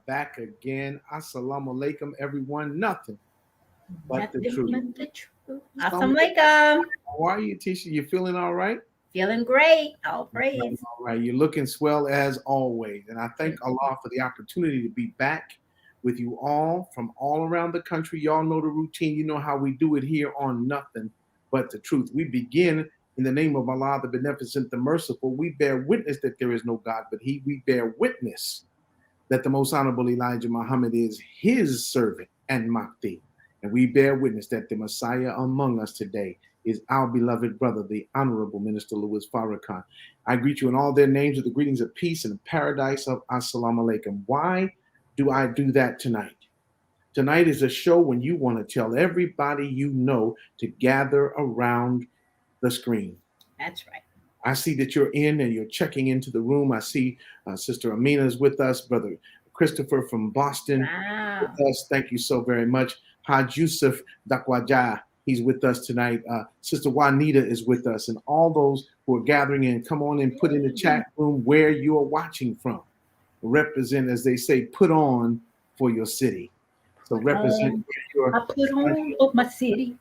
Back again. Assalamu alaikum, everyone. Nothing but the truth. Assalamu alaikum. How are you, Tisha? You feeling all right? Feeling great. All praise. All right. You're looking swell as always. And I thank Allah for the opportunity to be back with you all from all around the country. Y'all know the routine. You know how we do it here on Nothing But the Truth. We begin in the name of Allah, the Beneficent, the Merciful. We bear witness that there is no God but He. We bear witness that the most honorable Elijah Muhammad is His servant and Mahdi. And we bear witness that the Messiah among us today is our beloved brother, the Honorable Minister Louis Farrakhan. I greet you in all their names with the greetings of peace and the paradise of Assalamu alaikum. Why do I do that tonight? Tonight is a show when you want to tell everybody you know to gather around the screen. That's right. I see that you're in and you're checking into the room. I see Sister Amina is with us, Brother Christopher from Boston with us. Thank you so very much. Haj Yusuf Dakwaja, he's with us tonight. Sister Juanita is with us, and all those who are gathering in, come on and put in the chat room where you are watching from. Represent, as they say, put on for your city. So represent I put on for my city.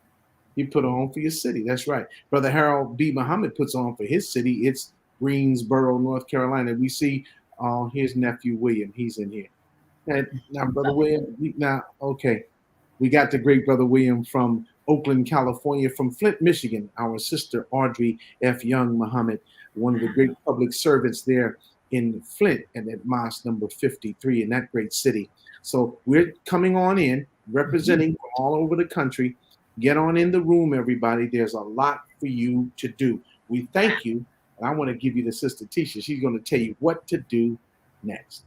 You put on for your city. That's right. Brother Harold B. Muhammad puts on for his city. It's Greensboro, North Carolina. We see his nephew, William. He's in here. And now, Brother William, okay. We got the great Brother William from Oakland, California, from Flint, Michigan. Our sister, Audrey F. Young Muhammad, one of the great public servants there in Flint and at Mosque number 53 in that great city. So we're coming on in, representing from all over the country. Get on in the room, everybody. There's a lot for you to do. We thank you. And I want to give you the Sister Tisha. She's going to tell you what to do next.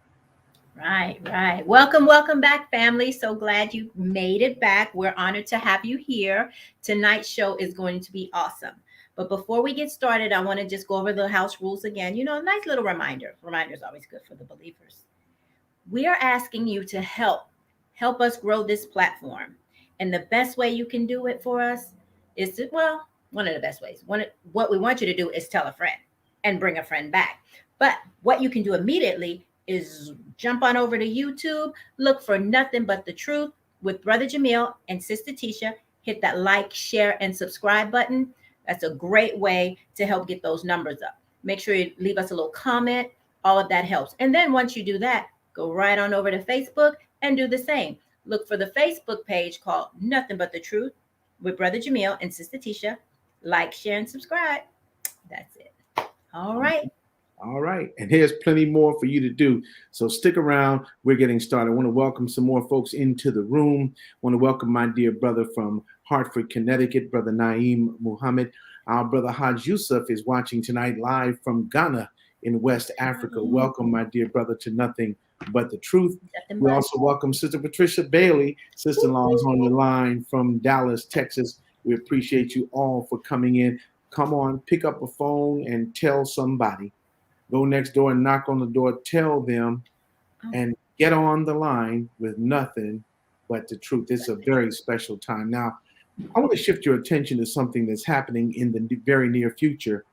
Right. Welcome back, family. So glad you made it back. We're honored to have you here. Tonight's show is going to be awesome. But before we get started, I want to just go over the house rules again. You know, a nice little reminder. Reminder is always good for the believers. We are asking you to help us grow this platform. And the best way you can do it for us is to, well, one of the best ways. What we want you to do is tell a friend and bring a friend back. But what you can do immediately is jump on over to YouTube, look for Nothing But the Truth with Brother Jamil and Sister Tisha. Hit that like, share, and subscribe button. That's a great way to help get those numbers up. Make sure you leave us a little comment. All of that helps. And then once you do that, go right on over to Facebook and do the same. Look for the Facebook page called Nothing But the Truth with Brother Jamil and Sister Tisha. Like, share, and subscribe. That's it. All right. And here's plenty more for you to do. So stick around. We're getting started. I want to welcome some more folks into the room. I want to welcome my dear brother from Hartford, Connecticut, Brother Naeem Muhammad. Our brother Haj Yusuf is watching tonight live from Ghana in West Africa. Welcome, my dear brother, to Nothing But the Truth. We also welcome Sister Patricia Bailey. Sister-in-law is on the line from Dallas, Texas. We appreciate you all for coming in. Come on, pick up a phone and tell somebody. Go next door and knock on the door. Tell them and get on the line with Nothing But the Truth. It's a very special time. Now, I want to shift your attention to something that's happening in the very near future.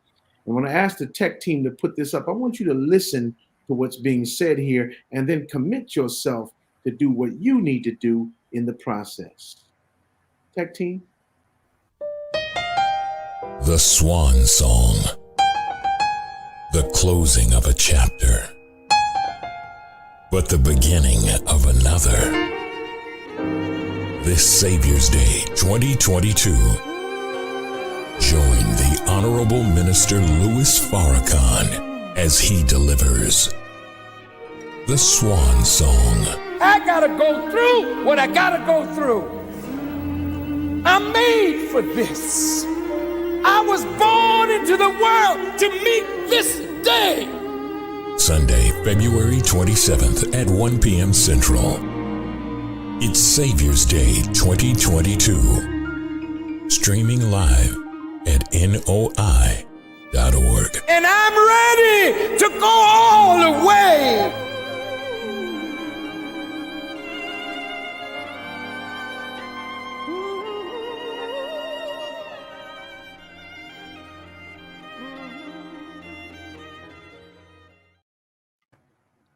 And when I ask the tech team to put this up, I want you to listen to what's being said here and then commit yourself to do what you need to do in the process. Tech team. The Swan Song. The closing of a chapter, but the beginning of another. This Savior's Day 2022, join the Honorable Minister Louis Farrakhan as he delivers the Swan Song. I gotta go through what I gotta go through. I'm made for this. I was born into the world to meet this day. Sunday, February 27th at 1 p.m. Central. It's Savior's Day 2022. Streaming live at NOI.org. And I'm ready to go all the way.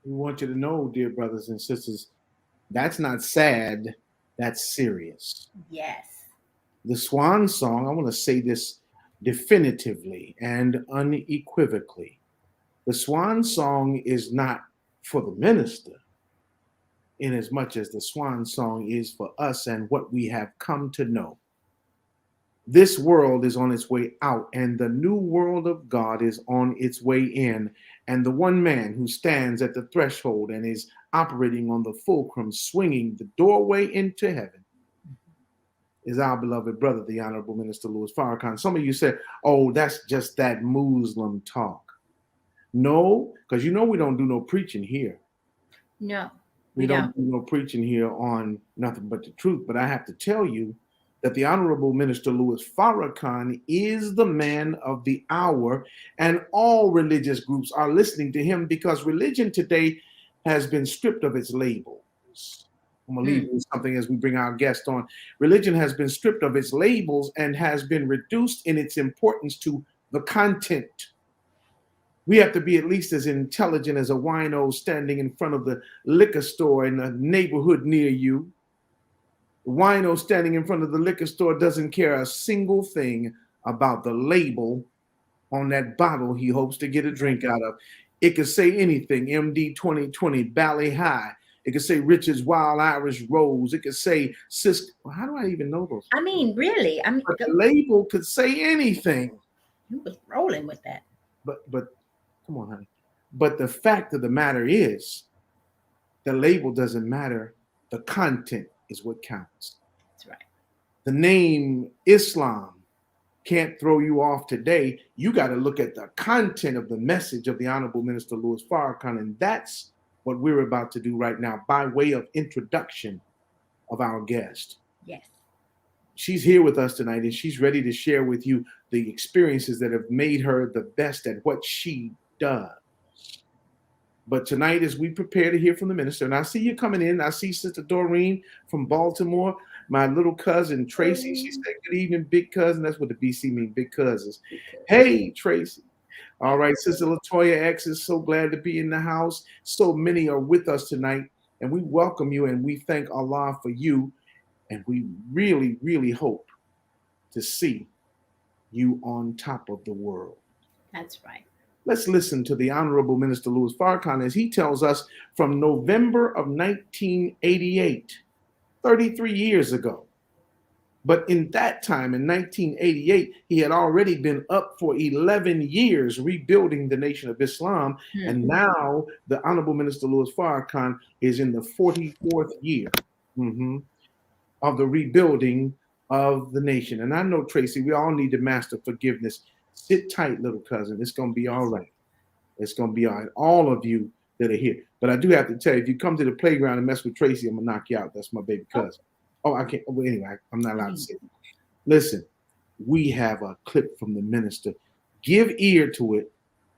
We want you to know, dear brothers and sisters, that's not sad, that's serious. Yes. The swan song, I want to say this definitively and unequivocally. The swan song is not for the minister, in as much as the swan song is for us and what we have come to know. This world is on its way out, and the new world of God is on its way in. And the one man who stands at the threshold and is operating on the fulcrum, swinging the doorway into heaven, is our beloved brother, the Honorable Minister Louis Farrakhan. Some of you said, oh, that's just that Muslim talk. No, because you know we don't do no preaching here. No, we don't do no preaching here on nothing but the truth. But I have to tell you that the Honorable Minister Louis Farrakhan is the man of the hour, and all religious groups are listening to him because religion today has been stripped of its labels. I'm going to leave you with something as we bring our guest on. Religion has been stripped of its labels and has been reduced in its importance to the content. We have to be at least as intelligent as a wino standing in front of the liquor store in the neighborhood near you. The wino standing in front of the liquor store doesn't care a single thing about the label on that bottle he hopes to get a drink out of. It could say anything, MD 2020, Bally High. It could say Richard's Wild Irish Rose. It could say Cisco. How do I even know those? I mean, really? I mean, but the label could say anything. You was rolling with that. But come on, honey. But the fact of the matter is, the label doesn't matter. The content is what counts. That's right. The name Islam can't throw you off today. You got to look at the content of the message of the Honorable Minister Louis Farrakhan, and that's what we're about to do right now by way of introduction of our guest. Yes. She's here with us tonight, and she's ready to share with you the experiences that have made her the best at what she does. But tonight, as we prepare to hear from the minister, and I see you coming in, I see Sister Doreen from Baltimore, my little cousin Tracy. She said, good evening, big cousin. That's what the BC means, big cousins. Hey, Tracy. All right, Sister Latoya X is so glad to be in the house. So many are with us tonight, and we welcome you, and we thank Allah for you, and we really, really hope to see you on top of the world. That's right. Let's listen to the Honorable Minister Louis Farrakhan as he tells us from November of 1988, 33 years ago. But in that time, in 1988, he had already been up for 11 years rebuilding the Nation of Islam. Mm-hmm. And now the Honorable Minister Louis Farrakhan is in the 44th year of the rebuilding of the nation. And I know, Tracy, we all need to master forgiveness. Sit tight, little cousin. It's going to be all right. It's going to be all right. All of you that are here. But I do have to tell you, if you come to the playground and mess with Tracy, I'm going to knock you out. That's my baby cousin. Oh, I can't. Well, anyway, I'm not allowed to say that. Listen, we have a clip from the minister. Give ear to it,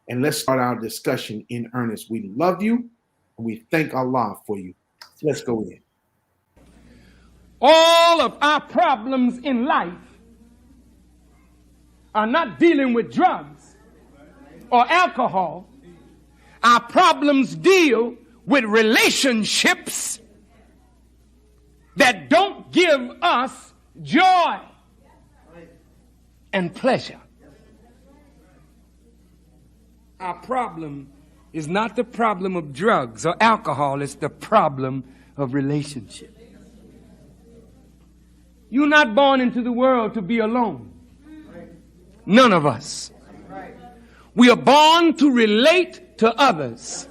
and let's start our discussion in earnest. We love you, and we thank Allah for you. Let's go in. All of our problems in life are not dealing with drugs or alcohol. Our problems deal with relationships that don't give us joy and pleasure. Our problem is not the problem of drugs or alcohol, it's the problem of relationship. You're not born into the world to be alone. None of us. We are born to relate to others.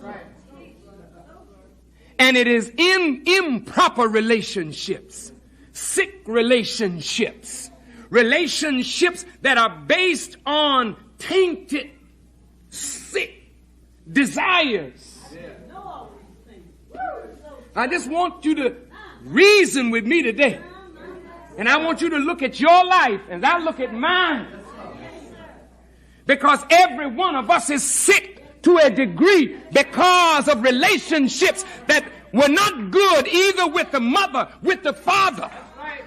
And it is in improper relationships, sick relationships, relationships that are based on tainted, sick desires. I just want you to reason with me today. And I want you to look at your life as I look at mine. Because every one of us is sick to a degree because of relationships that were not good, either with the mother, with the father,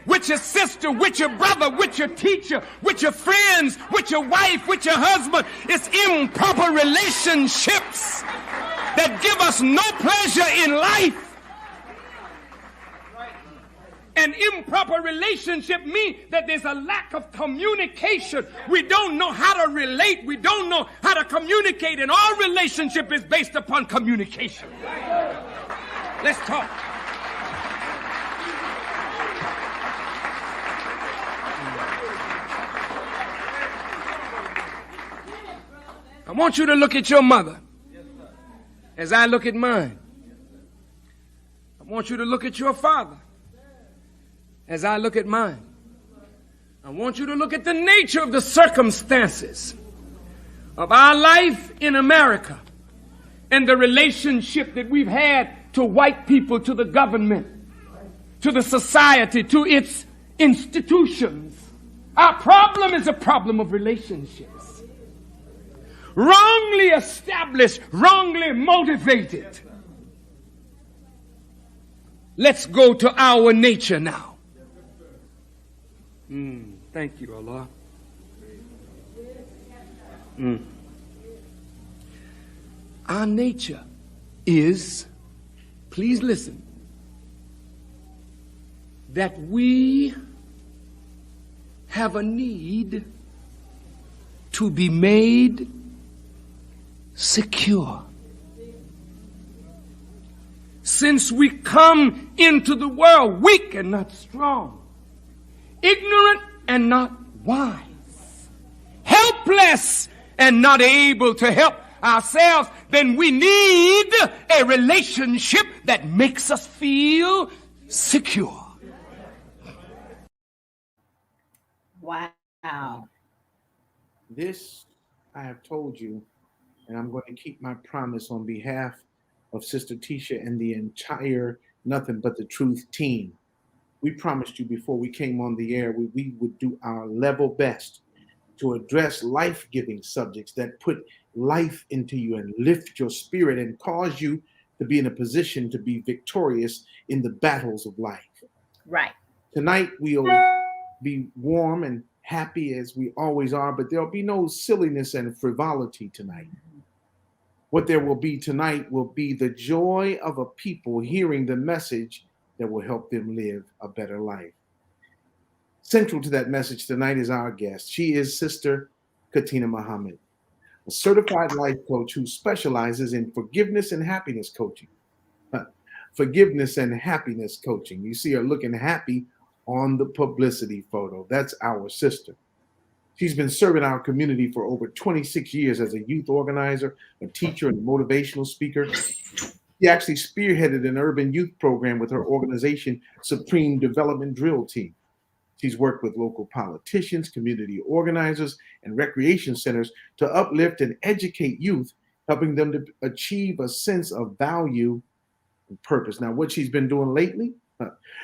with your sister, with your brother, with your teacher, with your friends, with your wife, with your husband. It's improper relationships that give us no pleasure in life. An improper relationship means that there's a lack of communication. We don't know how to relate. We don't know how to communicate. And all relationship is based upon communication. Let's talk. I want you to look at your mother as I look at mine. I want you to look at your father as I look at mine. I want you to look at the nature of the circumstances of our life in America and the relationship that we've had to white people, to the government, to the society, to its institutions. Our problem is a problem of relationships. Wrongly established, wrongly motivated. Let's go to our nature now. Thank you, Allah. Our nature is, please listen, that we have a need to be made secure. Since we come into the world weak and not strong, ignorant and not wise, helpless and not able to help ourselves, then we need a relationship that makes us feel secure. Wow. This I have told you, and I'm going to keep my promise on behalf of Sister Tisha and the entire Nothing But the Truth team. We promised you before we came on the air, we would do our level best to address life-giving subjects that put life into you and lift your spirit and cause you to be in a position to be victorious in the battles of life. Right. Tonight, we'll be warm and happy as we always are, but there'll be no silliness and frivolity tonight. What there will be tonight will be the joy of a people hearing the message that will help them live a better life. Central to that message tonight is our guest. She is Sister Catina Muhammad, a certified life coach who specializes in forgiveness and happiness coaching. Forgiveness and happiness coaching. You see her looking happy on the publicity photo. That's our sister. She's been serving our community for over 26 years as a youth organizer, a teacher, and a motivational speaker. She actually spearheaded an urban youth program with her organization, Supreme Development Drill Team. She's worked with local politicians, community organizers, and recreation centers to uplift and educate youth, helping them to achieve a sense of value and purpose. Now, what she's been doing lately,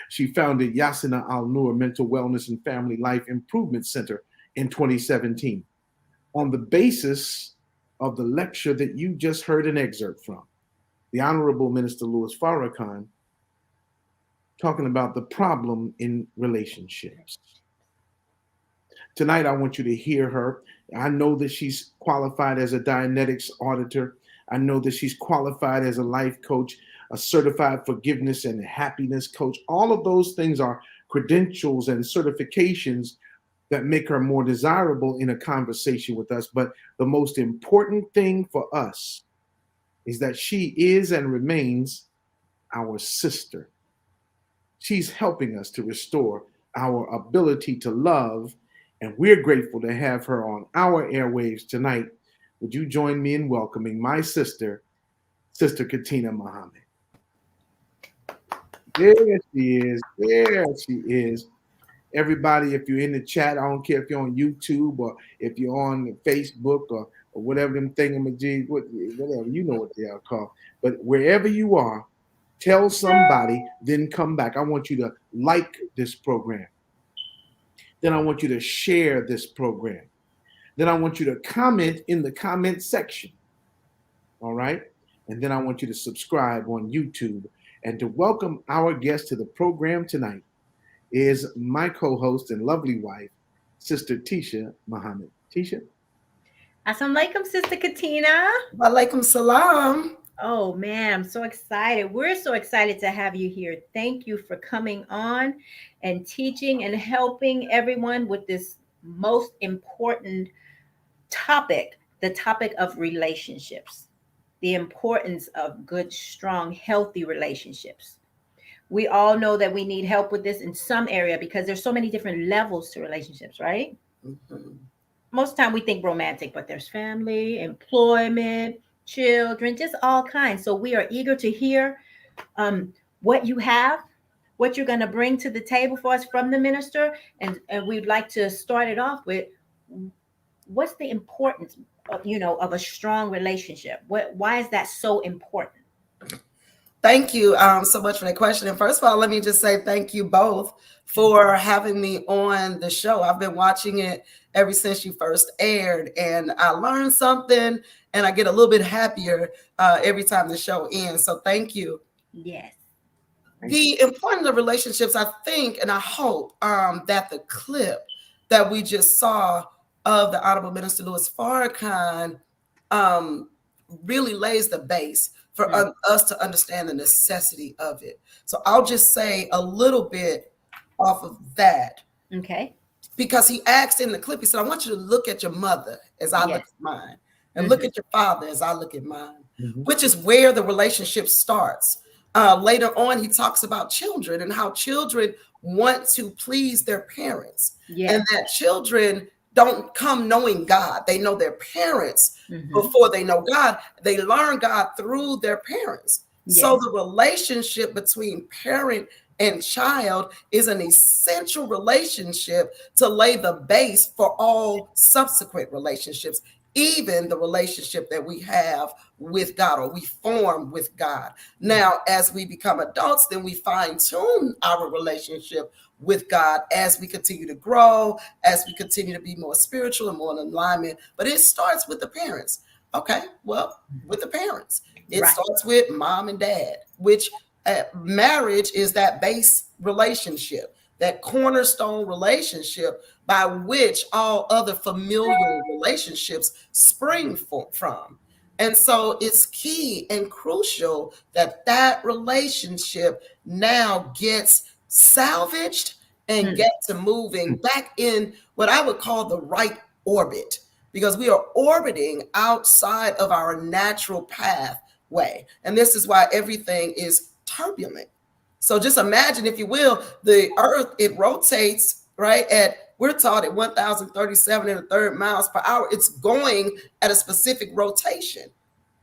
she founded Yasina Al-Nur Mental Wellness and Family Life Improvement Center in 2017 on the basis of the lecture that you just heard an excerpt from. The Honorable Minister Louis Farrakhan talking about the problem in relationships. Tonight, I want you to hear her. I know that she's qualified as a Dianetics auditor. I know that she's qualified as a life coach, a certified forgiveness and happiness coach. All of those things are credentials and certifications that make her more desirable in a conversation with us. But the most important thing for us is that she is and remains our sister. She's helping us to restore our ability to love, and we're grateful to have her on our airwaves tonight. Would you join me in welcoming my sister, Sister Catina Muhammad? There she is. There she is. Everybody, if you're in the chat, I don't care if you're on YouTube or if you're on Facebook or whatever them thingamajigs, whatever, you know what they are called. But wherever you are, tell somebody, then come back. I want you to like this program. Then I want you to share this program. Then I want you to comment in the comment section. All right? And then I want you to subscribe on YouTube. And to welcome our guest to the program tonight is my co-host and lovely wife, Sister Tisha Muhammad. Tisha? Assalamu alaikum, Sister Catina. Walaikum salam. Oh man, I'm so excited. We're so excited to have you here. Thank you for coming on and teaching and helping everyone with this most important topic, the topic of relationships, the importance of good, strong, healthy relationships. We all know that we need help with this in some area because there's so many different levels to relationships, right? Mm-hmm. Most of the time we think romantic, but there's family, employment, children, just all kinds. So we are eager to hear what you have, what you're going to bring to the table for us from the minister. And we'd like to start it off with what's the importance of, of a strong relationship? Why is that so important? Thank you so much for that question. And first of all, let me just say thank you both for having me on the show. I've been watching it ever since you first aired, and I learned something, and I get a little bit happier every time the show ends. So thank you. Yes. The importance of relationships, I think, and I hope that the clip that we just saw of the Honorable Minister Louis Farrakhan really lays the base for us to understand the necessity of it. So I'll just say a little bit off of that. Okay. Because he asked in the clip, he said, I want you to look at your mother as I look at mine, and look at your father as I look at mine, which is where the relationship starts. Later on, he talks about children and how children want to please their parents, and that children don't come knowing God. They know their parents before they know God. They learn God through their parents. So the relationship between parent and child is an essential relationship to lay the base for all subsequent relationships, even the relationship that we have with God or we form with God. Now, as we become adults, then we fine tune our relationship with God as we continue to grow, as we continue to be more spiritual and more in alignment. But it starts with the parents. Okay, well, with the parents. It starts with mom and dad, which marriage is that base relationship, that cornerstone relationship by which all other familial relationships spring from. And so it's key and crucial that that relationship now gets salvaged and get to moving back in what I would call the right orbit, because we are orbiting outside of our natural pathway. And this is why everything is turbulent. So just imagine, if you will, the earth, it rotates, right, we're taught at 1,037 and a third miles per hour. It's going at a specific rotation.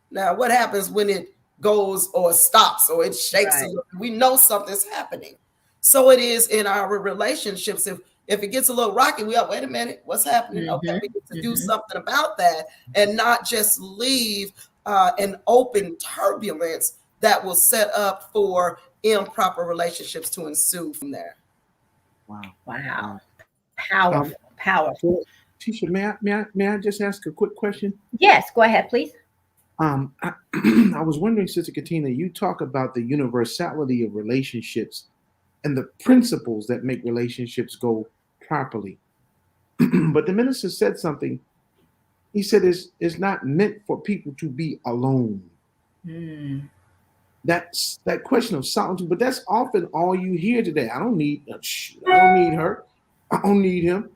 Now, what happens when it goes or stops or it shakes? We know something's happening. So it is in our relationships. If it gets a little rocky, we are, wait a minute, what's happening? Okay, we need to do something about that and not just leave an open turbulence that will set up for improper relationships to ensue from there. Wow. Powerful. Tisha, may I just ask a quick question? Yes, go ahead, please. I was wondering, Sister Catina, you talk about the universality of relationships and the principles that make relationships go properly. But the minister said something. He said it's not meant for people to be alone. That's that question of solitude, but that's often all you hear today. I don't need her. I don't need him.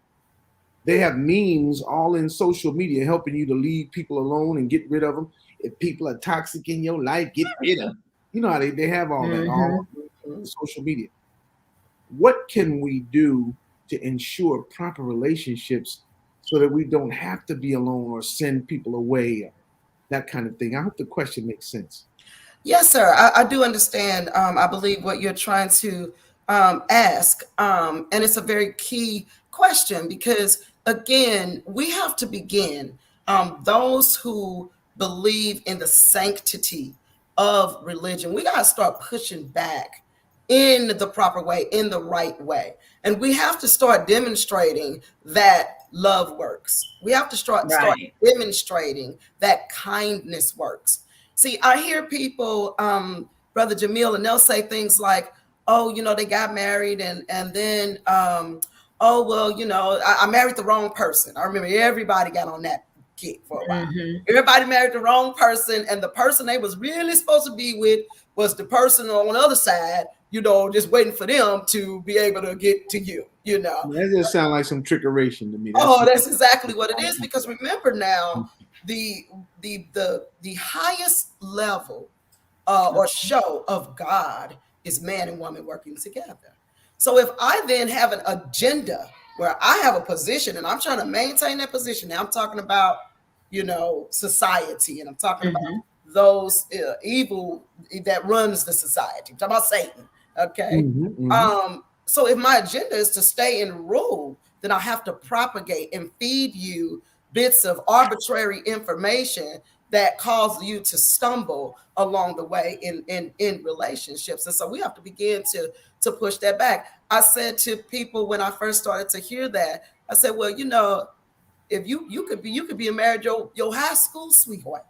They have memes all in social media helping you to leave people alone and get rid of them. If people are toxic in your life, get rid of them. You know how they have all that all on social media. What can we do to ensure proper relationships so that we don't have to be alone or send people away, that kind of thing? I hope the question makes sense. Yes, sir. I do understand. I believe what you're trying to ask. And it's a very key question because, again, we have to begin. Those who believe in the sanctity of religion, we got to start pushing back in the proper way, in the right way. And we have to start demonstrating that love works. We have to start Right. demonstrating that kindness works. See, I hear people, Brother Jamil, and they'll say things like, "Oh, they got married, and then, oh well, I married the wrong person." I remember everybody got on that kick for a while. Mm-hmm. Everybody married the wrong person, and the person they was really supposed to be with was the person on the other side, just waiting for them to be able to get to you. That just sounds like some trickeration to me. That's exactly what it is. Because remember now, the highest level or show of God is man and woman working together. So if I then have an agenda where I have a position and I'm trying to maintain that position, now I'm talking about, society, and I'm talking about those evil that runs the society. I'm talking about Satan. Okay. So if my agenda is to stay and rule, then I have to propagate and feed you bits of arbitrary information that cause you to stumble along the way in relationships. And so we have to begin to push that back. I said to people when I first started to hear that, I said, well, if you could be married your high school sweetheart.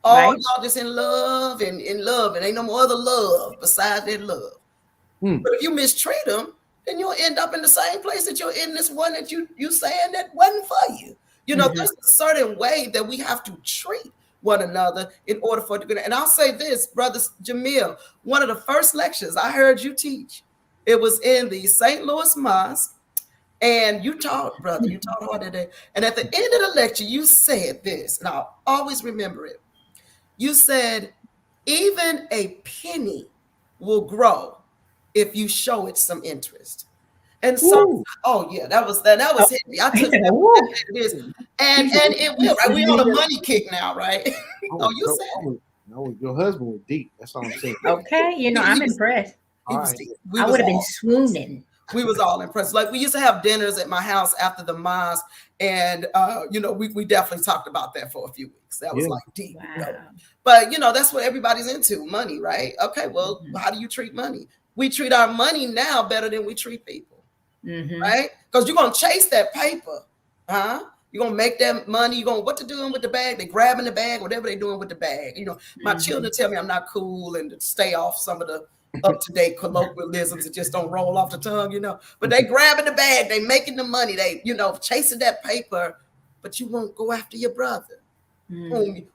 All Right. y'all just in love and ain't no more other love besides that love. But if you mistreat them, then you'll end up in the same place that you're in this one that you saying that wasn't for you. There's a certain way that we have to treat one another in order for it to be. And I'll say this, Brother Jamil, one of the first lectures I heard you teach, it was in the St. Louis Mosque. And you taught, brother, you taught hard today. And at the end of the lecture, you said this, and I'll always remember it. You said, even a penny will grow if you show it some interest. And so, oh yeah, that was heavy. I took that it is, and it will, right? We on a money kick now, right? Oh, you said no, your husband was deep. That's all I'm saying. Okay, I'm impressed. I would have been swooning. We was all impressed. Like we used to have dinners at my house after the mosque, and we definitely talked about that for a few weeks. That was like deep. Wow. But that's what everybody's into, money, right? Okay, well, how do you treat money? We treat our money now better than we treat people, right? Because you're gonna chase that paper, huh? You're gonna make that money. You're gonna what to doing with the bag? They grabbing the bag, whatever they doing with the bag. My children tell me I'm not cool and to stay off some of the up-to-date colloquialisms that just don't roll off the tongue, But they grabbing the bag, they making the money, they, chasing that paper, but you won't go after your brother, whom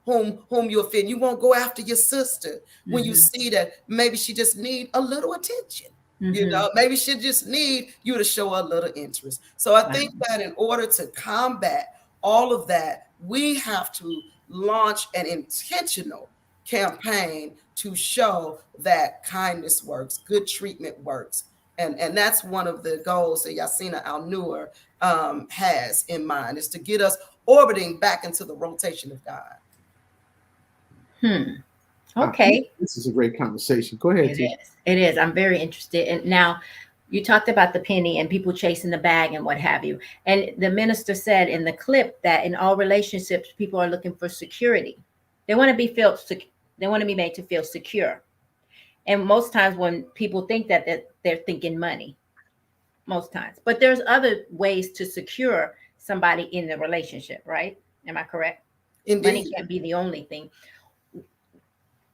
you offend. You won't go after your sister when you see that maybe she just need a little attention. Maybe she just need you to show a little interest. So I think that in order to combat all of that, we have to launch an intentional campaign to show that kindness works, good treatment works. And that's one of the goals that Yasina Al-Nur has in mind, is to get us orbiting back into the rotation of God. Okay. This is a great conversation. Go ahead. It is. I'm very interested. And now you talked about the penny and people chasing the bag and what have you. And the minister said in the clip that in all relationships, people are looking for security. They want to be they want to be made to feel secure. And most times when people think that they're thinking money, most times. But there's other ways to secure somebody in the relationship, right? Am I correct? Indeed. Money can't be the only thing.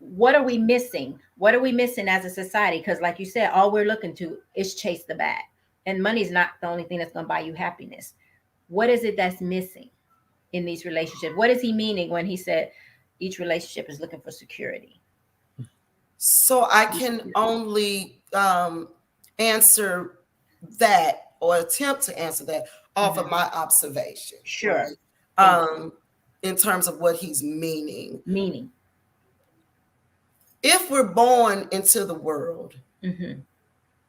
What are we missing? What are we missing as a society? Because like you said, all we're looking to is chase the bag. And money's not the only thing that's going to buy you happiness. What is it that's missing in these relationships? What is he meaning when he said each relationship is looking for security? So I can only answer that or attempt to answer that off of my observation. Sure. Right? In terms of what he's meaning. If we're born into the world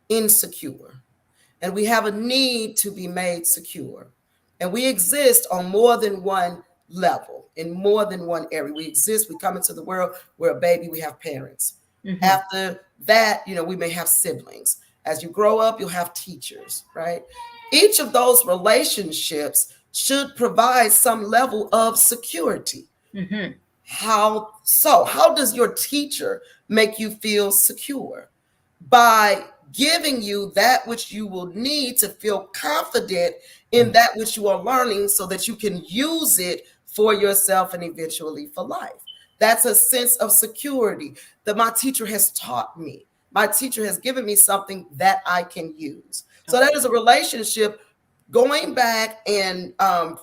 insecure, and we have a need to be made secure, and we exist on more than one level, in more than one area. We exist, we come into the world, we're a baby, we have parents. Mm-hmm. After that, we may have siblings. As you grow up, you'll have teachers, right? Each of those relationships should provide some level of security. Mm-hmm. How so? How does your teacher make you feel secure? By giving you that which you will need to feel confident in that which you are learning so that you can use it for yourself and eventually for life. That's a sense of security that my teacher has taught me. My teacher has given me something that I can use. So that is a relationship going back and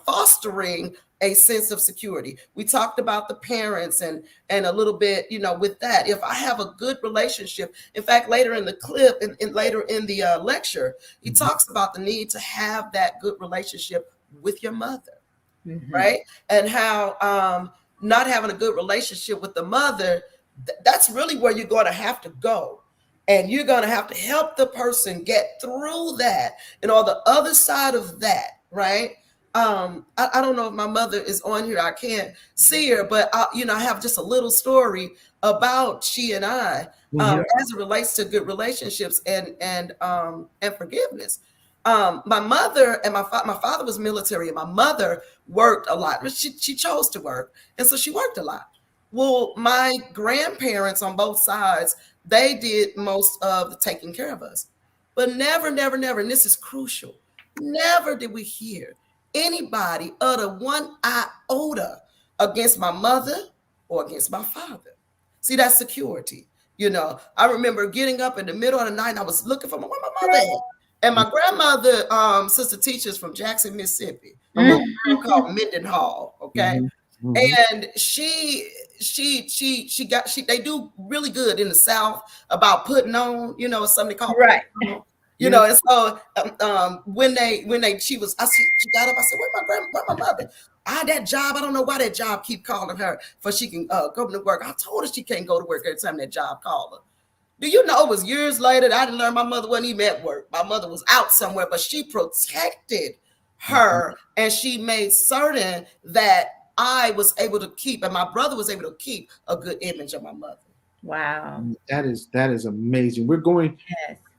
fostering a sense of security. We talked about the parents and a little bit, with that. If I have a good relationship, in fact, later in the clip and later in the lecture, he talks about the need to have that good relationship with your mother, right? And how not having a good relationship with the mother, that's really where you're going to have to go. And you're going to have to help the person get through that and on the other side of that, right? I don't know if my mother is on here. I can't see her, but I have just a little story about she and I as it relates to good relationships and forgiveness. My mother and my father was military, and my mother worked a lot. She chose to work, and so she worked a lot. Well, my grandparents on both sides, they did most of the taking care of us. But never, and this is crucial, never did we hear anybody utter one iota against my mother or against my father. See, that's security. I remember getting up in the middle of the night and I was looking for where my mother at. And my grandmother, sister teachers from Jackson, Mississippi, a little girl called Minden Hall, okay? And they do really good in the South about putting on, something called right. And so when she got up, I said, where my mother? I had that job. I don't know why that job keep calling her for she can go to work. I told her she can't go to work every time that job called her. Do you know it was years later that I didn't learn my mother wasn't even at work. My mother was out somewhere, but she protected her and she made certain that I was able to keep, and my brother was able to keep, a good image of my mother. Wow. That is amazing. We're going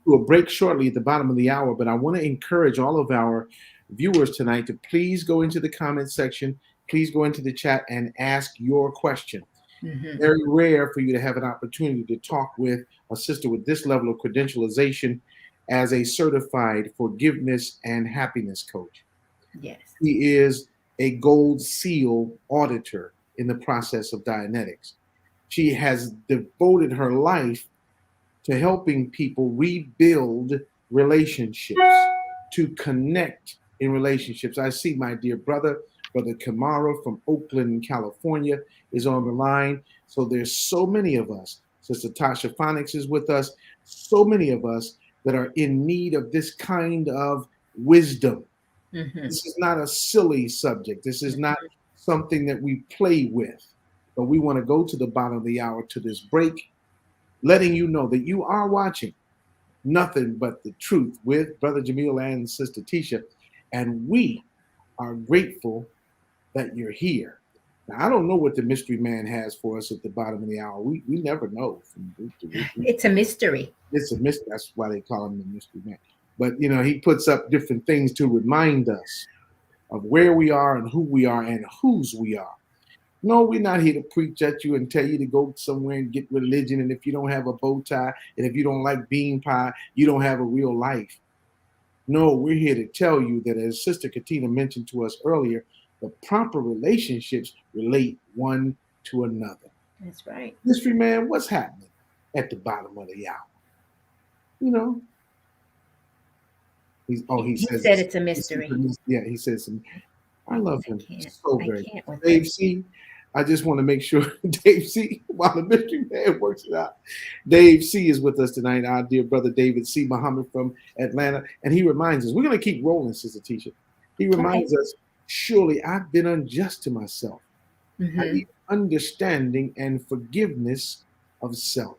to a break shortly at the bottom of the hour, but I want to encourage all of our viewers tonight to please go into the comment section. Please go into the chat and ask your question. Very rare for you to have an opportunity to talk with a sister with this level of credentialization as a certified forgiveness and happiness coach. Yes. He is a gold seal auditor in the process of Dianetics. She has devoted her life to helping people rebuild relationships, to connect in relationships. I see my dear Brother Kamara from Oakland, California is on the line. So there's so many of us. Sister Tasha Phonics is with us. So many of us that are in need of this kind of wisdom. This is not a silly subject. This is not something that we play with. But we want to go to the bottom of the hour to this break, letting you know that you are watching Nothing But the Truth with Brother Jamil and Sister Tisha. And we are grateful that you're here. Now, I don't know what the mystery man has for us at the bottom of the hour. We never know. It's a mystery. It's a mystery. That's why they call him the mystery man. But, he puts up different things to remind us of where we are and who we are and whose we are. No, we're not here to preach at you and tell you to go somewhere and get religion. And if you don't have a bow tie and if you don't like bean pie, you don't have a real life. No, we're here to tell you that, as Sister Catina mentioned to us earlier, the proper relationships relate one to another. That's right. Mystery man, what's happening at the bottom of the hour? He said it's a mystery. He says, I love him so very much. Dave C., I just want to make sure Dave C., while the mystery man works it out, Dave C. is with us tonight, our dear brother David C. Muhammad from Atlanta. And he reminds us, we're going to keep rolling, Sister Tisha. He reminds us, surely I've been unjust to myself. I need understanding and forgiveness of self.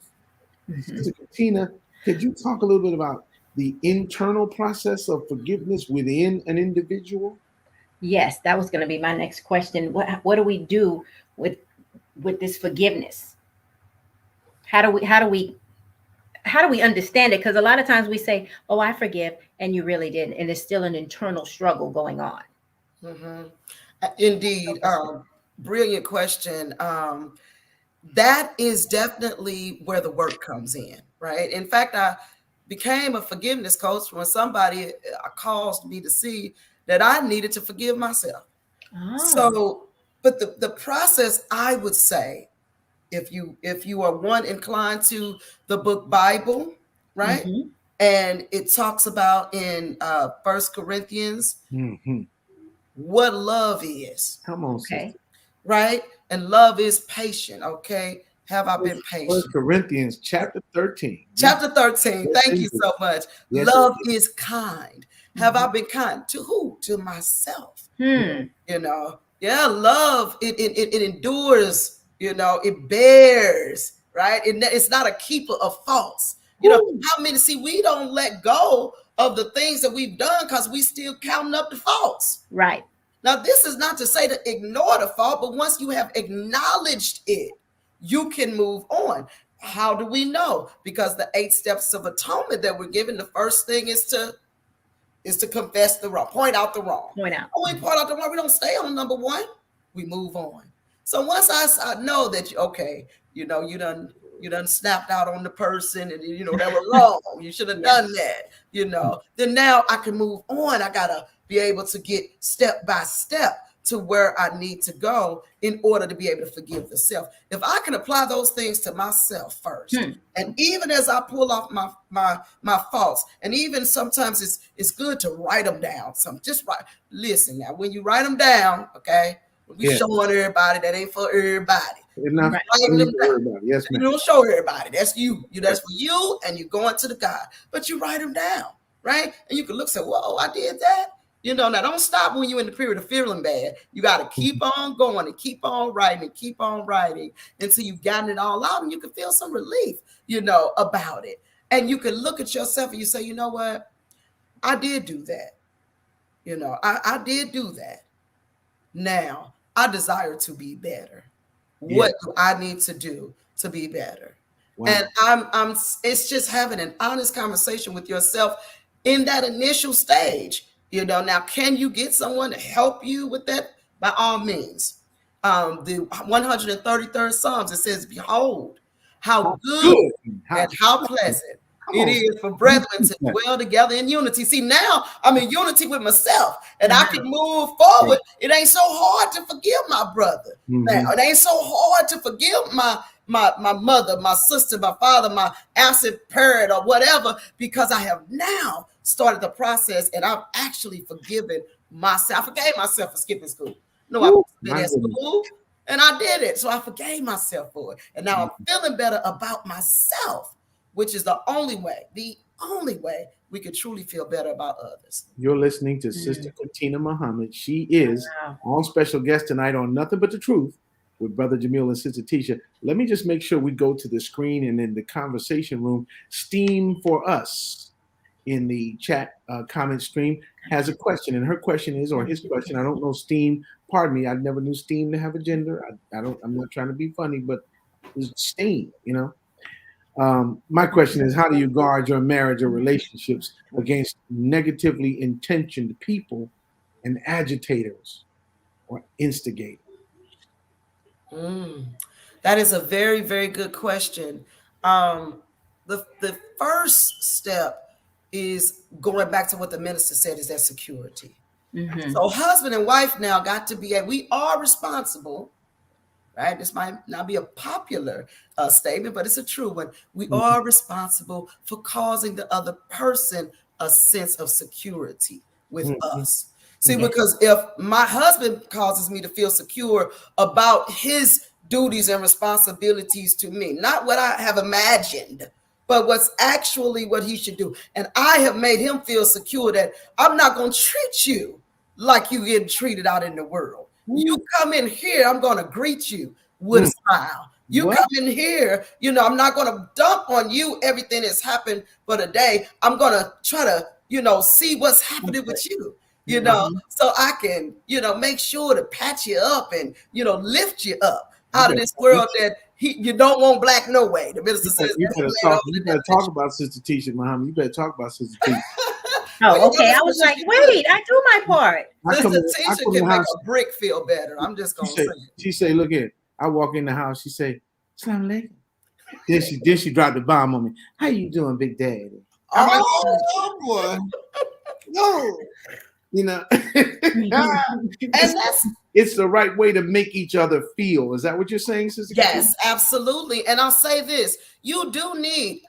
Sister Catina, could you talk a little bit about the internal process of forgiveness within an individual? Yes, that was going to be my next question. What do we do with this forgiveness? How do we understand it? Because a lot of times we say, oh, I forgive, and you really didn't, and there's still an internal struggle going on. Indeed. Brilliant question. That is definitely where the work comes in, right? In fact, I became a forgiveness coach when somebody caused me to see that I needed to forgive myself. So, but the process, I would say, if you are one inclined to the book Bible, right? Mm-hmm. And it talks about in 1 Corinthians what love is. Come on, Okay. sister. Right? And love is patient. Okay. Have I been patient? 1 Corinthians chapter 13. Chapter 13. Yes, Thank you so much. Yes, love is kind. Have I been kind? To who? To myself. You know, yeah, love, it endures, you know, it bears, right? It's not a keeper of faults. You know, how many see we don't let go of the things that we've done because we still counting up the faults. Right. Now, this is not to say to ignore the fault, but once you have acknowledged it, you can move on. How do we know? Because the 8 steps of atonement that we're given, the first thing is to confess the wrong, point out the wrong. Point out. When we point out the wrong, we don't stay on number 1. We move on. So once I know that, okay, you know, you done snapped out on the person and, you know, that was wrong. You should have done that, you know. Then now I can move on. I got to be able to get step by step to where I need to go in order to be able to forgive the self. If I can apply those things to myself first, and even as I pull off my faults, and even sometimes it's good to write them down. Just write. Listen now, when you write them down, okay, we showing everybody that ain't for everybody. Not writing them down. Yes, you don't show everybody. That's you. That's for you, and you're going to the God. But you write them down, right? And you can look and say, "Whoa, I did that." You know, now don't stop when you're in the period of feeling bad. You got to keep on going and keep on writing until you've gotten it all out, and you can feel some relief, you know, about it. And you can look at yourself and you say, you know what? I did do that. You know, I did do that. Now I desire to be better. What do I need to do to be better? Wow. And it's just having an honest conversation with yourself in that initial stage. You know, now, can you get someone to help you with that? By all means. The 133rd Psalms, it says, behold, how good and how pleasant it is for brethren to dwell together in unity. See, now I'm in unity with myself and I can move forward. It ain't so hard to forgive my brother. Now, it ain't so hard to forgive my mother, my sister, my father, my absent parent or whatever, because I have now started the process and I've actually forgiven myself. I forgave myself for skipping school. No, I was at school and I did it. So I forgave myself for it. And now I'm feeling better about myself, which is the only way we could truly feel better about others. You're listening to Sister Catina Muhammad. She is on special guest tonight on Nothing But the Truth with Brother Jamil and Sister Tisha. Let me just make sure we go to the screen and in the conversation room. Steam for Us in the chat comment stream has a question, and her question is, or his question, I don't know Steam, pardon me, I never knew Steam to have a gender. I'm not trying to be funny, but it's Steam, you know. My question is, how do you guard your marriage or relationships against negatively intentioned people and agitators or instigators? That is a very, very good question. The first step is going back to what the minister said, is that security. So husband and wife now got to be, we are responsible, right? This might not be a popular statement, but it's a true one. We are responsible for causing the other person a sense of security with us. See, because if my husband causes me to feel secure about his duties and responsibilities to me, not what I have imagined, but what's actually what he should do. And I have made him feel secure that I'm not going to treat you like you getting treated out in the world. You come in here, I'm going to greet you with a smile. You come in here, you know, I'm not going to dump on you everything that's happened for the day. I'm going to try to, you know, see what's happening with you, you know, so I can, you know, make sure to patch you up and, you know, lift you up out of this world that you don't want black no way. The minister says, You better talk about Sister Tisha Muhammad. You better talk about Sister Tisha. Oh, okay. I was like, wait, I do my part. Sister Tisha can make a brick feel better. I'm just gonna say it. She say, look here. I walk in the house. She say, "Assalamu alaikum." Then she dropped the bomb on me. How you doing, Big Daddy? Oh boy, no, you know. And it's the right way to make each other feel. Is that what you're saying, Sister? Yes, absolutely. And I'll say this: you do need.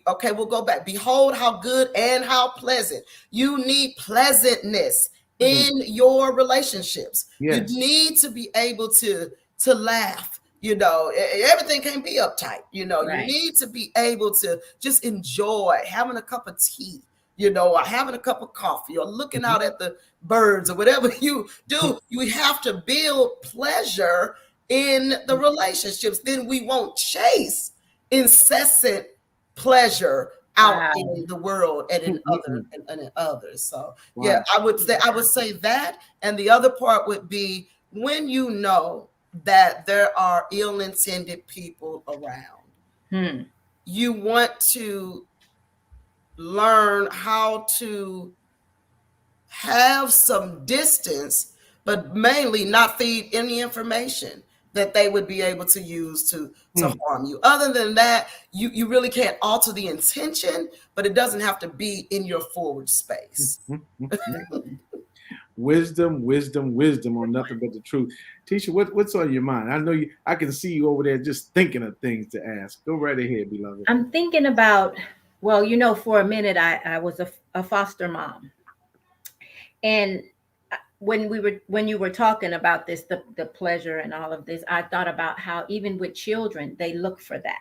Okay, we'll go back. Behold, how good and how pleasant. You need pleasantness in your relationships. Yes. You need to be able to laugh. You know, everything can't be uptight. You know, right. You need to be able to just enjoy having a cup of tea, you know, or having a cup of coffee, or looking out at the birds, or whatever you do. You have to build pleasure in the relationships. Then we won't chase incessant pleasure out in the world and in others. So yeah, I would say that. And the other part would be when you know that there are ill-intended people around. You want to learn how to have some distance, but mainly not feed any information that they would be able to use to harm you. Other than that, you really can't alter the intention, but it doesn't have to be in your forward space. Wisdom on nothing but the truth. Tisha, what's on your mind? I know I can see you over there just thinking of things to ask. Go right ahead, beloved. I'm thinking about, well, you know, for a minute, I was a foster mom. And when you were talking about this, the pleasure and all of this, I thought about how even with children, they look for that.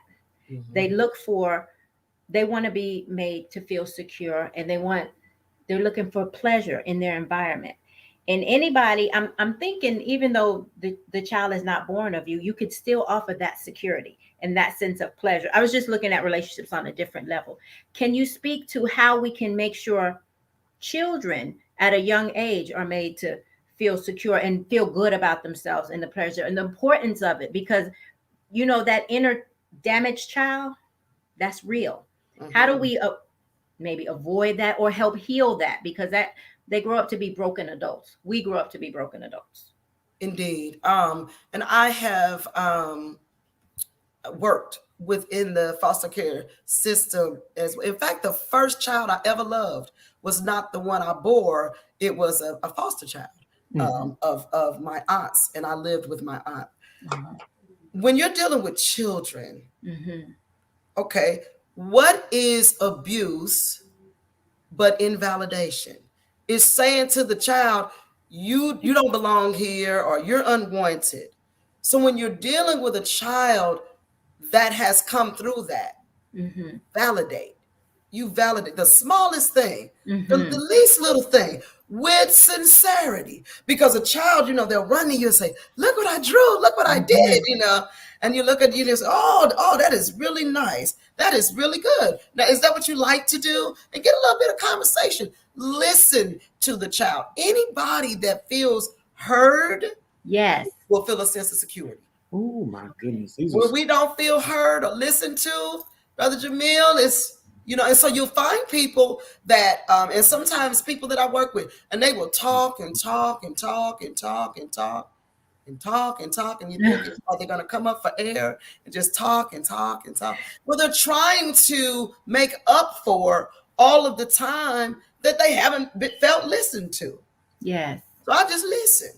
They want to be made to feel secure, and they're looking for pleasure in their environment. And anybody, I'm thinking, even though the child is not born of you, you could still offer that security and that sense of pleasure. I was just looking at relationships on a different level. Can you speak to how we can make sure children at a young age are made to feel secure and feel good about themselves and the pleasure and the importance of it? Because, you know, that inner damaged child, that's real. How do we maybe avoid that or help heal that? Because they grow up to be broken adults. We grow up to be broken adults. Indeed. And I have worked within the foster care system. In fact, the first child I ever loved was not the one I bore. It was a foster child of my aunt's, and I lived with my aunt. When you're dealing with children, okay, what is abuse but invalidation? It's saying to the child, you don't belong here, or you're unwanted. So when you're dealing with a child that has come through that, validate. You validate the smallest thing, the least little thing, with sincerity. Because a child, you know, they'll run to you and say, look what I drew, look what I did, you know. And you look at you and say, oh, that is really nice. That is really good. Now, is that what you like to do? And get a little bit of conversation. Listen to the child. Anybody that feels heard, will feel a sense of security. Oh my goodness. When we don't feel heard or listened to, Brother Jamil, is, you know, and so you'll find people that, and sometimes people that I work with, and they will talk and talk and talk and talk and talk and talk and talk, and you think, are they going to come up for air and just talk and talk and talk? Well, they're trying to make up for all of the time that they haven't felt listened to. Yes. So I just listen.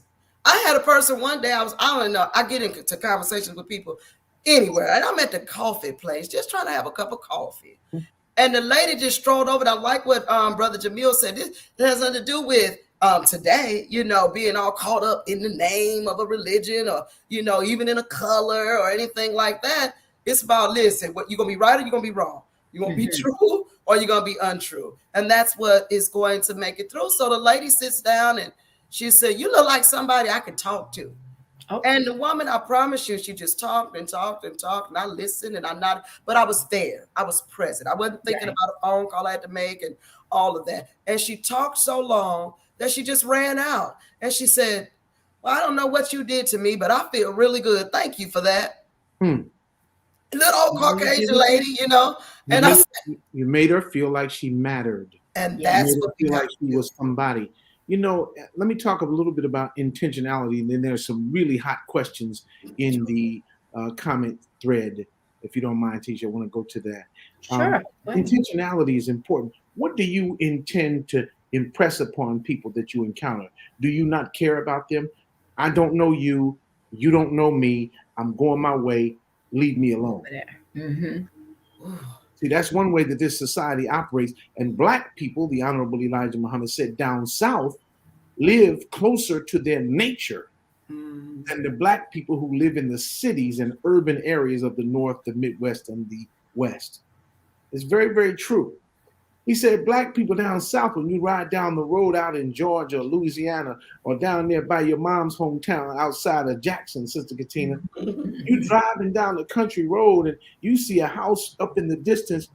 I had a person one day, I don't know, I get into conversations with people anywhere, and I'm at the coffee place, just trying to have a cup of coffee. And the lady just strolled over. And I like what Brother Jamil said. This has nothing to do with today, you know, being all caught up in the name of a religion, or, you know, even in a color or anything like that. It's about, listen, what, you going to be right or you going to be wrong? You going to be true or you going to be untrue? And that's what is going to make it through. So the lady sits down and she said, you look like somebody I could talk to. And the woman, I promise you, she just talked and talked and talked, and I listened, and I'm not, but I was there. I was present. I wasn't thinking about a phone call I had to make and all of that. And she talked so long that she just ran out. And she said, well, I don't know what you did to me, but I feel really good. Thank you for that. little old Caucasian lady, you know. And You made her feel like she mattered. And Yeah. that's You made what her we feel got like to she do. was somebody. You know, let me talk a little bit about intentionality, and then there's some really hot questions in the comment thread. If you don't mind, Tisha, I want to go to that. Sure. Intentionality is important. What do you intend to impress upon people that you encounter? Do you not care about them? I don't know you. You don't know me. I'm going my way. Leave me alone. Mm-hmm. See, that's one way that this society operates. And Black people, the Honorable Elijah Muhammad said, down south, live closer to their nature than the Black people who live in the cities and urban areas of the North, the Midwest, and the West. It's very, very true. He said, Black people down south, when you ride down the road out in Georgia or Louisiana or down there by your mom's hometown outside of Jackson, Sister Catina, you driving down the country road and you see a house up in the distance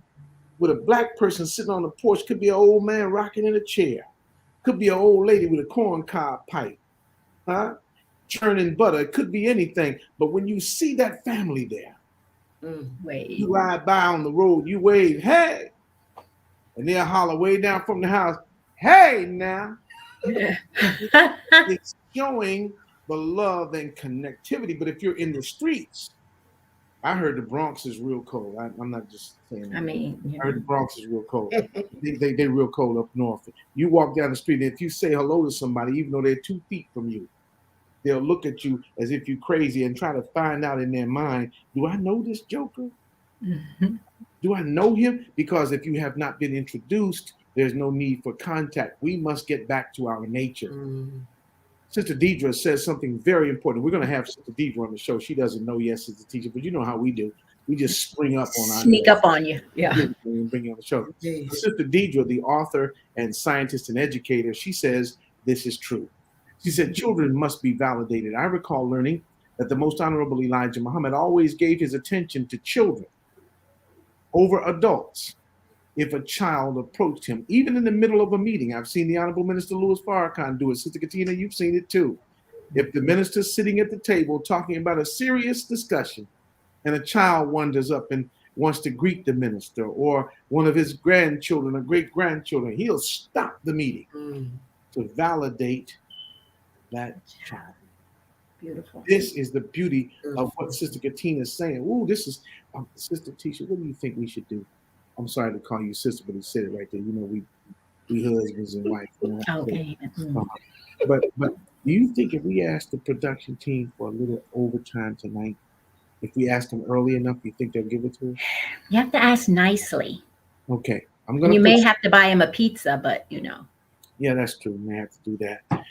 with a Black person sitting on the porch. Could be an old man rocking in a chair. Could be an old lady with a corncob pipe, churning butter. It could be anything. But when you see that family there, you ride by on the road, you wave, hey, and they'll holler way down from the house, hey now. It's showing the love and connectivity. But if you're in the streets, I heard the Bronx is real cold. I'm not just saying that. I mean, I heard the Bronx is real cold. They're real cold up north. You walk down the street, and if you say hello to somebody, even though they're 2 feet from you, they'll look at you as if you're crazy and try to find out in their mind, do I know this joker? Do I know him? Because if you have not been introduced, there's no need for contact. We must get back to our nature. Sister Deidre says something very important. We're going to have Sister Deidre on the show. She doesn't know yet, Sister Teacher, but you know how we do. We just spring up on our sneak up on you. Yeah. And bring you on the show. Sister Deidre, the author and scientist and educator, she says this is true. She said children must be validated. I recall learning that the Most Honorable Elijah Muhammad always gave his attention to children over adults. If a child approached him, even in the middle of a meeting, I've seen the Honorable Minister Louis Farrakhan do it. Sister Catina, you've seen it too. If the minister's sitting at the table talking about a serious discussion and a child wanders up and wants to greet the minister or one of his grandchildren or great-grandchildren, he'll stop the meeting to validate that child. Beautiful. This is the beauty of what Sister Catina is saying. Ooh, this is, Sister Tisha, what do you think we should do? I'm sorry to call you sister, but he said it right there. You know, we husbands and wives. Okay. But do you think if we ask the production team for a little overtime tonight, if we ask them early enough, you think they'll give it to us? You have to ask nicely. Okay, And you may have to buy him a pizza, but you know. Yeah, that's true. We may have to do that.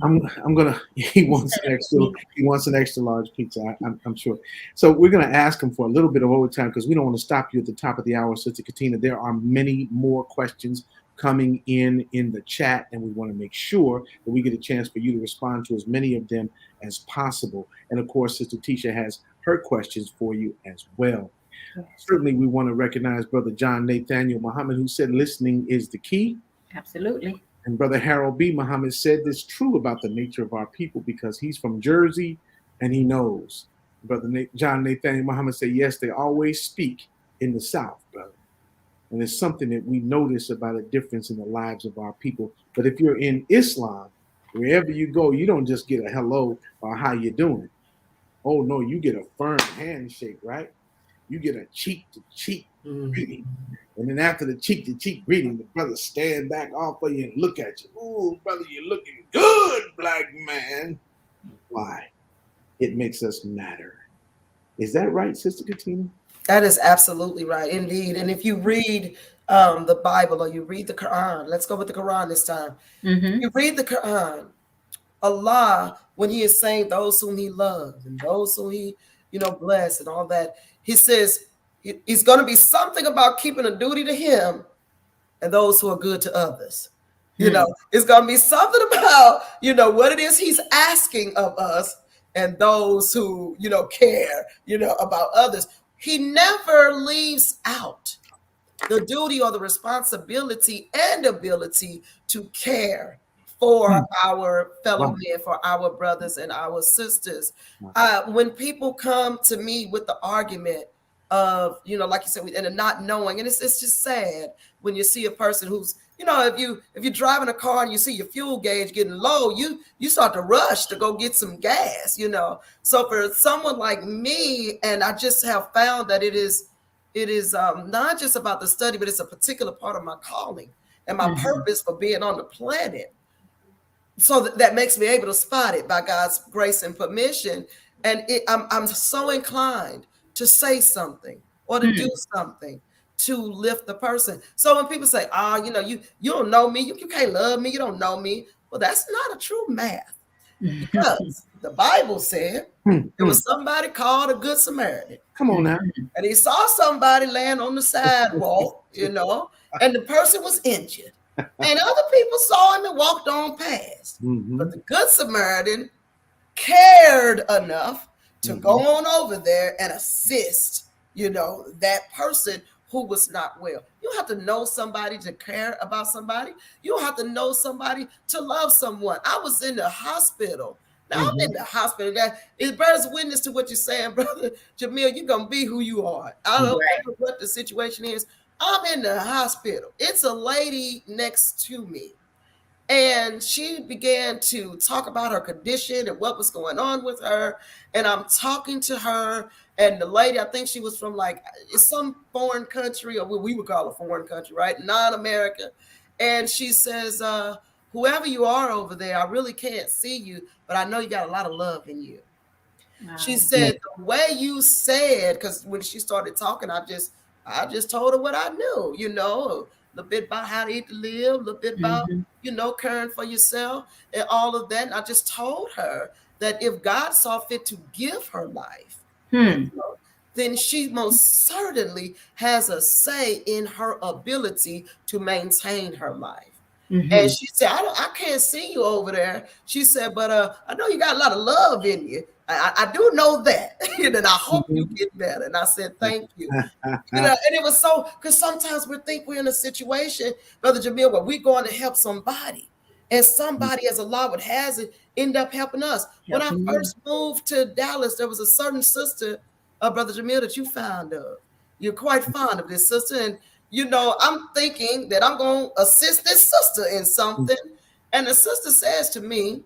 I'm gonna. He wants an extra large pizza. I'm sure. So we're gonna ask him for a little bit of overtime because we don't want to stop you at the top of the hour, Sister Catina. There are many more questions coming in the chat, and we want to make sure that we get a chance for you to respond to as many of them as possible. And of course, Sister Tisha has her questions for you as well. Yes. Certainly, we want to recognize Brother John Nathaniel Muhammad, who said listening is the key. Absolutely. And Brother Harold B. Muhammad said this true about the nature of our people because he's from Jersey and he knows. Brother John Nathaniel Muhammad said, yes, they always speak in the South, brother. And it's something that we notice about a difference in the lives of our people. But if you're in Islam, wherever you go, you don't just get a hello or how you doing. Oh, no, you get a firm handshake, right? You get a cheek-to-cheek greeting. And then after the cheek-to-cheek greeting, the brother stand back off of you and look at you. Ooh, brother, you're looking good, black man. Why? It makes us matter. Is that right, Sister Catina? That is absolutely right, indeed. And if you read the Bible or you read the Quran, let's go with the Quran this time. You read the Quran, Allah, when he is saying those whom he loves and those whom he, bless and all that, he says it's going to be something about keeping a duty to him and those who are good to others. It's going to be something about, what it is he's asking of us and those who, care, about others. He never leaves out the duty or the responsibility and ability to care for our fellow men, for our brothers and our sisters. When people come to me with the argument, of, you know, like you said, and not knowing. And it's just sad when you see a person who's, you know, if you're driving a car and you see your fuel gauge getting low, you start to rush to go get some gas, you know. So for someone like me, and I just have found that it is not just about the study, but it's a particular part of my calling and my purpose for being on the planet. So that makes me able to spot it by God's grace and permission. And I'm so inclined to say something or to do something to lift the person. So when people say, "Oh, you know, you don't know me, you can't love me, you don't know me," well, that's not a true math, because the Bible said there was somebody called a Good Samaritan. Come on now. And he saw somebody laying on the sidewalk, you know, and the person was injured. And other people saw him and walked on past. But the Good Samaritan cared enough to go on over there and assist, you know, that person who was not well. You don't have to know somebody to care about somebody. You don't have to know somebody to love someone. I was in the hospital. Now I'm in the hospital. That it bears witness to what you're saying, brother Jamil. You're gonna be who you are. I don't care what the situation is. I'm in the hospital. It's a lady next to me, and she began to talk about her condition and what was going on with her. And I'm talking to her, and the lady, I think she was from like some foreign country, or what we would call a foreign country, right? Non-America. And she says, "Whoever you are over there, I really can't see you, but I know you got a lot of love in you." Wow. She said, "The way you said," because when she started talking, I just told her what I knew, you know, a little bit about how to eat to live, a little bit about, you know, caring for yourself and all of that. And I just told her that if God saw fit to give her life, you know, then she most certainly has a say in her ability to maintain her life. And she said, I can't see you over there. She said, but I know you got a lot of love in you. I do know that. And I hope you get better. And I said, thank you. You know, and it was so, because sometimes we think we're in a situation, Brother Jamil, where we're going to help somebody. And somebody, as Allah would has it, end up helping us. When I first moved to Dallas, there was a certain sister, Brother Jamil, that you found of. You're quite fond of this sister. And you know, I'm thinking that I'm going to assist this sister in something. And the sister says to me,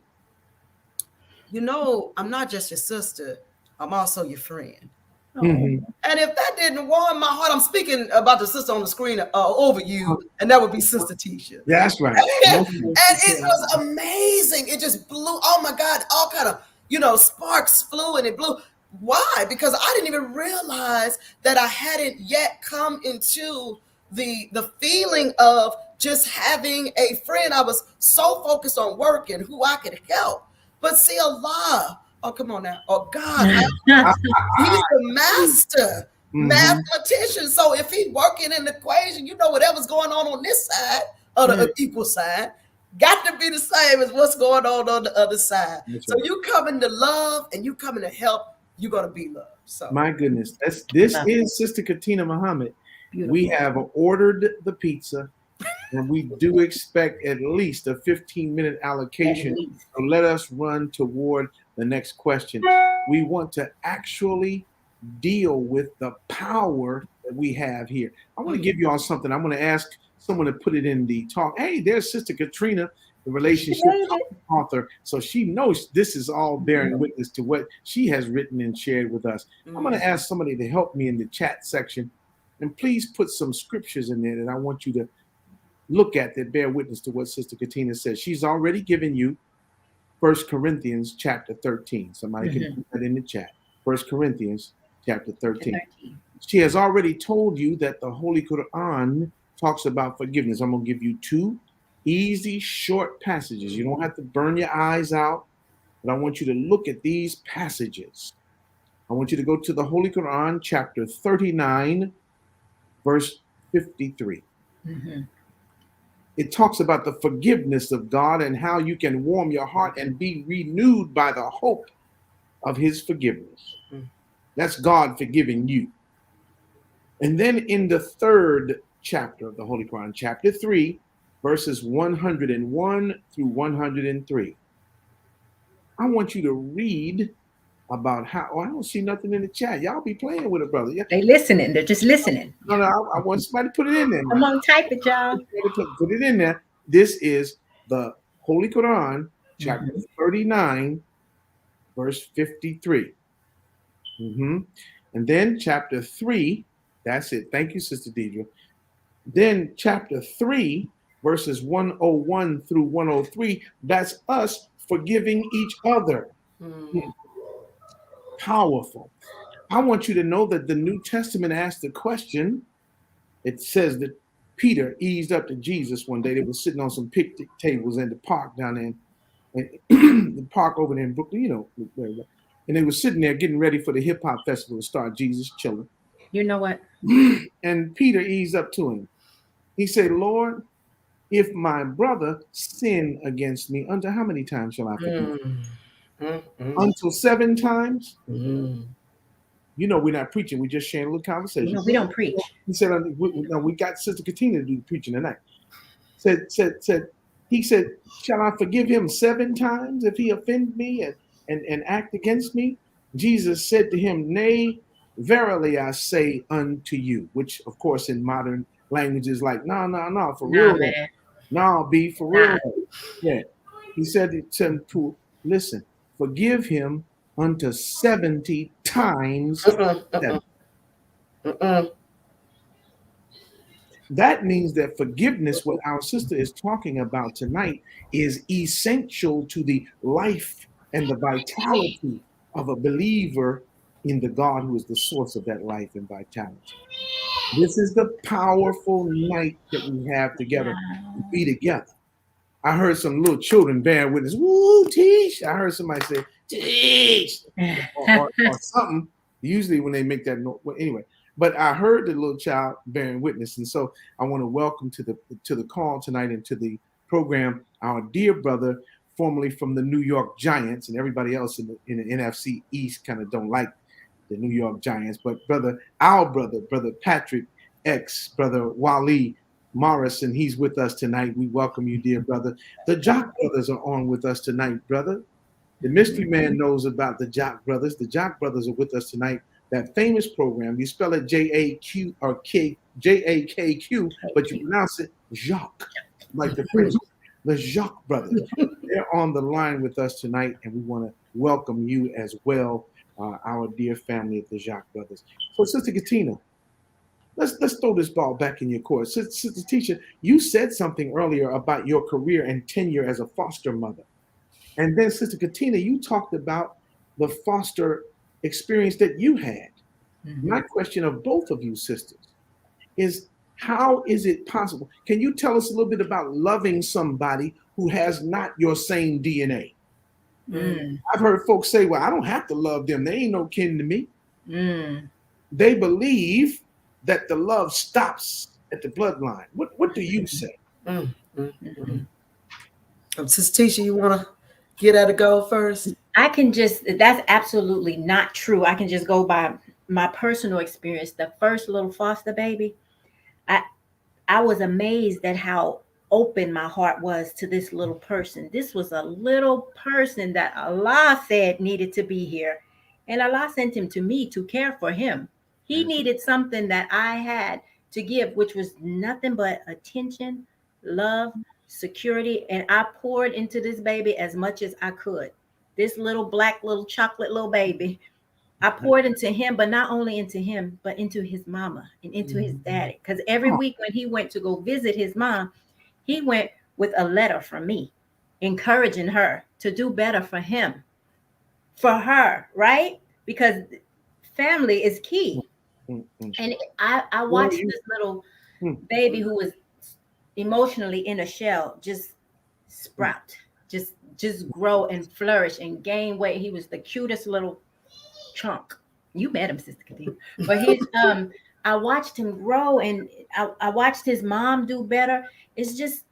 "You know, I'm not just your sister. I'm also your friend." And if that didn't warm my heart, I'm speaking about the sister on the screen over you, and that would be Sister Tisha. Yeah, that's right. And it was amazing. It just blew, oh my God, all kind of, you know, sparks flew and it blew. Why? Because I didn't even realize that I hadn't yet come into the feeling of just having a friend. I was so focused on work and who I could help. But see, Allah, oh, come on now. Oh, God, he's the master mathematician. So if he's working in the equation, you know, whatever's going on this side of the equal sign got to be the same as what's going on the other side. That's so right. You coming to love and you coming to help, you're going to be loved. So my goodness, this is Sister Catina Muhammad. Beautiful. We have ordered the pizza, and we do expect at least a 15-minute allocation. So let us run toward the next question. We want to actually deal with the power that we have here. I want to give you all something. I'm going to ask someone to put it in the talk. Hey, there's Sister Katrina, the relationship author. So she knows this is all bearing witness to what she has written and shared with us. I'm going to ask somebody to help me in the chat section. And please put some scriptures in there that I want you to look at that bear witness to what Sister Catina says. She's already given you 1 Corinthians chapter 13. Somebody can put that in the chat. 1 Corinthians chapter 13. She has already told you that the Holy Quran talks about forgiveness. I'm going to give you two easy, short passages. You don't have to burn your eyes out, but I want you to look at these passages. I want you to go to the Holy Quran chapter 39, verse 53. It talks about the forgiveness of God and how you can warm your heart and be renewed by the hope of his forgiveness. That's God forgiving you. And then in the third chapter of the Holy Quran, chapter 3, verses 101 through 103, I want you to read about how. Oh, I don't see nothing in the chat. Y'all be playing with it, brother. Yeah. They listening. They're just listening. No, I want somebody to put it in there. Come on, type it, y'all. Put it in there. This is the Holy Quran, chapter 39, verse 53. And then chapter 3, that's it. Thank you, Sister Deidre. Then chapter 3, verses 101 through 103, that's us forgiving each other. Powerful. I want you to know that the New Testament asked the question. It says that Peter eased up to Jesus one day. They were sitting on some picnic tables in the park down there, the park over there in Brooklyn, you know. And they were sitting there getting ready for the hip hop festival to start. Jesus chilling. You know what? And Peter eased up to him. He said, Lord, if my brother sin against me, unto how many times shall I forgive? Until 7 times? You know, we're not preaching. We're just sharing a little conversation. No, we don't preach. He said, we got Sister Catina to do the preaching tonight. He said, shall I forgive him 7 times if he offend me and act against me? Jesus said to him, nay, verily I say unto you, which of course in modern language is like, no, for real. Man. No, be for real. Yeah. He said to listen, forgive him unto 70 times 7. That means that forgiveness, what our sister is talking about tonight, is essential to the life and the vitality of a believer in the God who is the source of that life and vitality. This is the powerful night that we have together to be together. I heard some little children bearing witness. Woo, teach. I heard somebody say, teach, or something. Usually when they make that noise. Well, anyway, but I heard the little child bearing witness. And so I want to welcome to the call tonight and to the program our dear brother, formerly from the New York Giants, and everybody else in the NFC East kind of don't like the New York Giants. But our brother Patrick X, brother Wally Morrison, he's with us tonight. We welcome you, dear brother. The Jock Brothers are on with us tonight, brother. The mystery man knows about the Jock Brothers. The Jock Brothers are with us tonight. That famous program, you spell it J-A-Q or J-A-K-Q, but you pronounce it Jacques, like the French. The Jacques Brothers. They're on the line with us tonight, and we want to welcome you as well, our dear family of the Jacques Brothers. So, Sister Catina, let's throw this ball back in your court. Sister Tisha, you said something earlier about your career and tenure as a foster mother. And then, Sister Catina, you talked about the foster experience that you had. My question of both of you sisters is, how is it possible? Can you tell us a little bit about loving somebody who has not your same DNA? I've heard folks say, well, I don't have to love them. They ain't no kin to me. They believe that the love stops at the bloodline. What do you say? Sister Tisha, you want to get at a go first? That's absolutely not true. I can just go by my personal experience. The first little foster baby, I was amazed at how open my heart was to this little person. This was a little person that Allah said needed to be here. And Allah sent him to me to care for him. He needed something that I had to give, which was nothing but attention, love, security. And I poured into this baby as much as I could. This little black, little chocolate little baby, I poured into him, but not only into him, but into his mama and into his daddy. Because every week when he went to go visit his mom, he went with a letter from me, encouraging her to do better for him, for her, right? Because family is key. And I watched this little baby who was emotionally in a shell just sprout, just grow and flourish and gain weight. He was the cutest little chunk. You met him, Sister Catina. But his I watched him grow, and I watched his mom do better. It's just,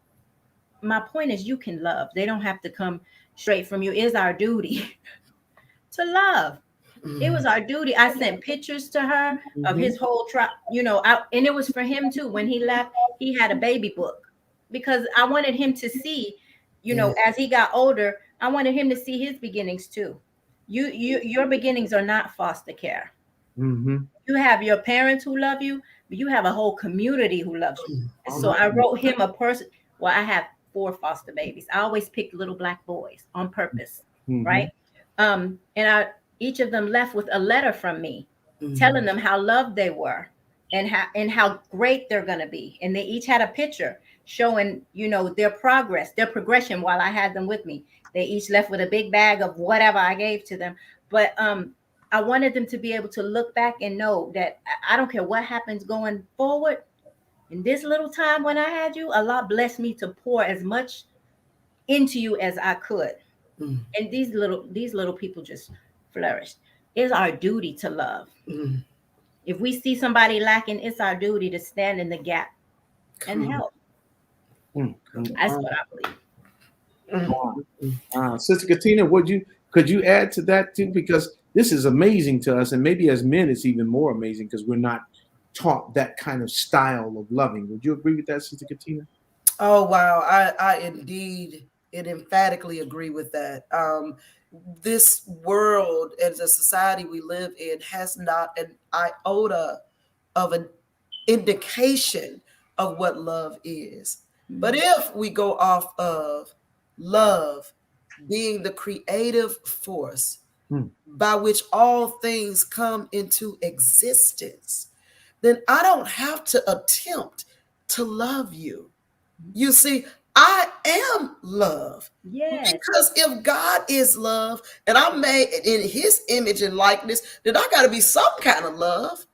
my point is, you can love. They don't have to come straight from you. It's our duty to love. It was our duty. I sent pictures to her of his whole tribe, and it was for him too. When he left, he had a baby book because I wanted him to see, as he got older, I wanted him to see his beginnings too. Your beginnings are not foster care. Mm-hmm. You have your parents who love you, but you have a whole community who loves you. And All so right. I wrote him a person. Well, I have 4 babies. I always picked little black boys on purpose, Mm-hmm. right? And each of them left with a letter from me, telling them how loved they were, and how great they're gonna be. And they each had a picture showing, their progress, their progression while I had them with me. They each left with a big bag of whatever I gave to them. But I wanted them to be able to look back and know that I don't care what happens going forward. In this little time when I had you, Allah blessed me to pour as much into you as I could. Mm. And these little people just flourished. It's our duty to love. Mm. If we see somebody lacking, it's our duty to stand in the gap and help. That's what I believe. Sister Catina, could you add to that too? Because this is amazing to us, and maybe as men, it's even more amazing because we're not taught that kind of style of loving. Would you agree with that, Sister Catina? Oh wow, I indeed and emphatically agree with that. This world and the society we live in has not an iota of an indication of what love is. But if we go off of love being the creative force by which all things come into existence, then I don't have to attempt to love you. You see, I am love. Yes. Because if God is love and I'm made in his image and likeness, then I got to be some kind of love.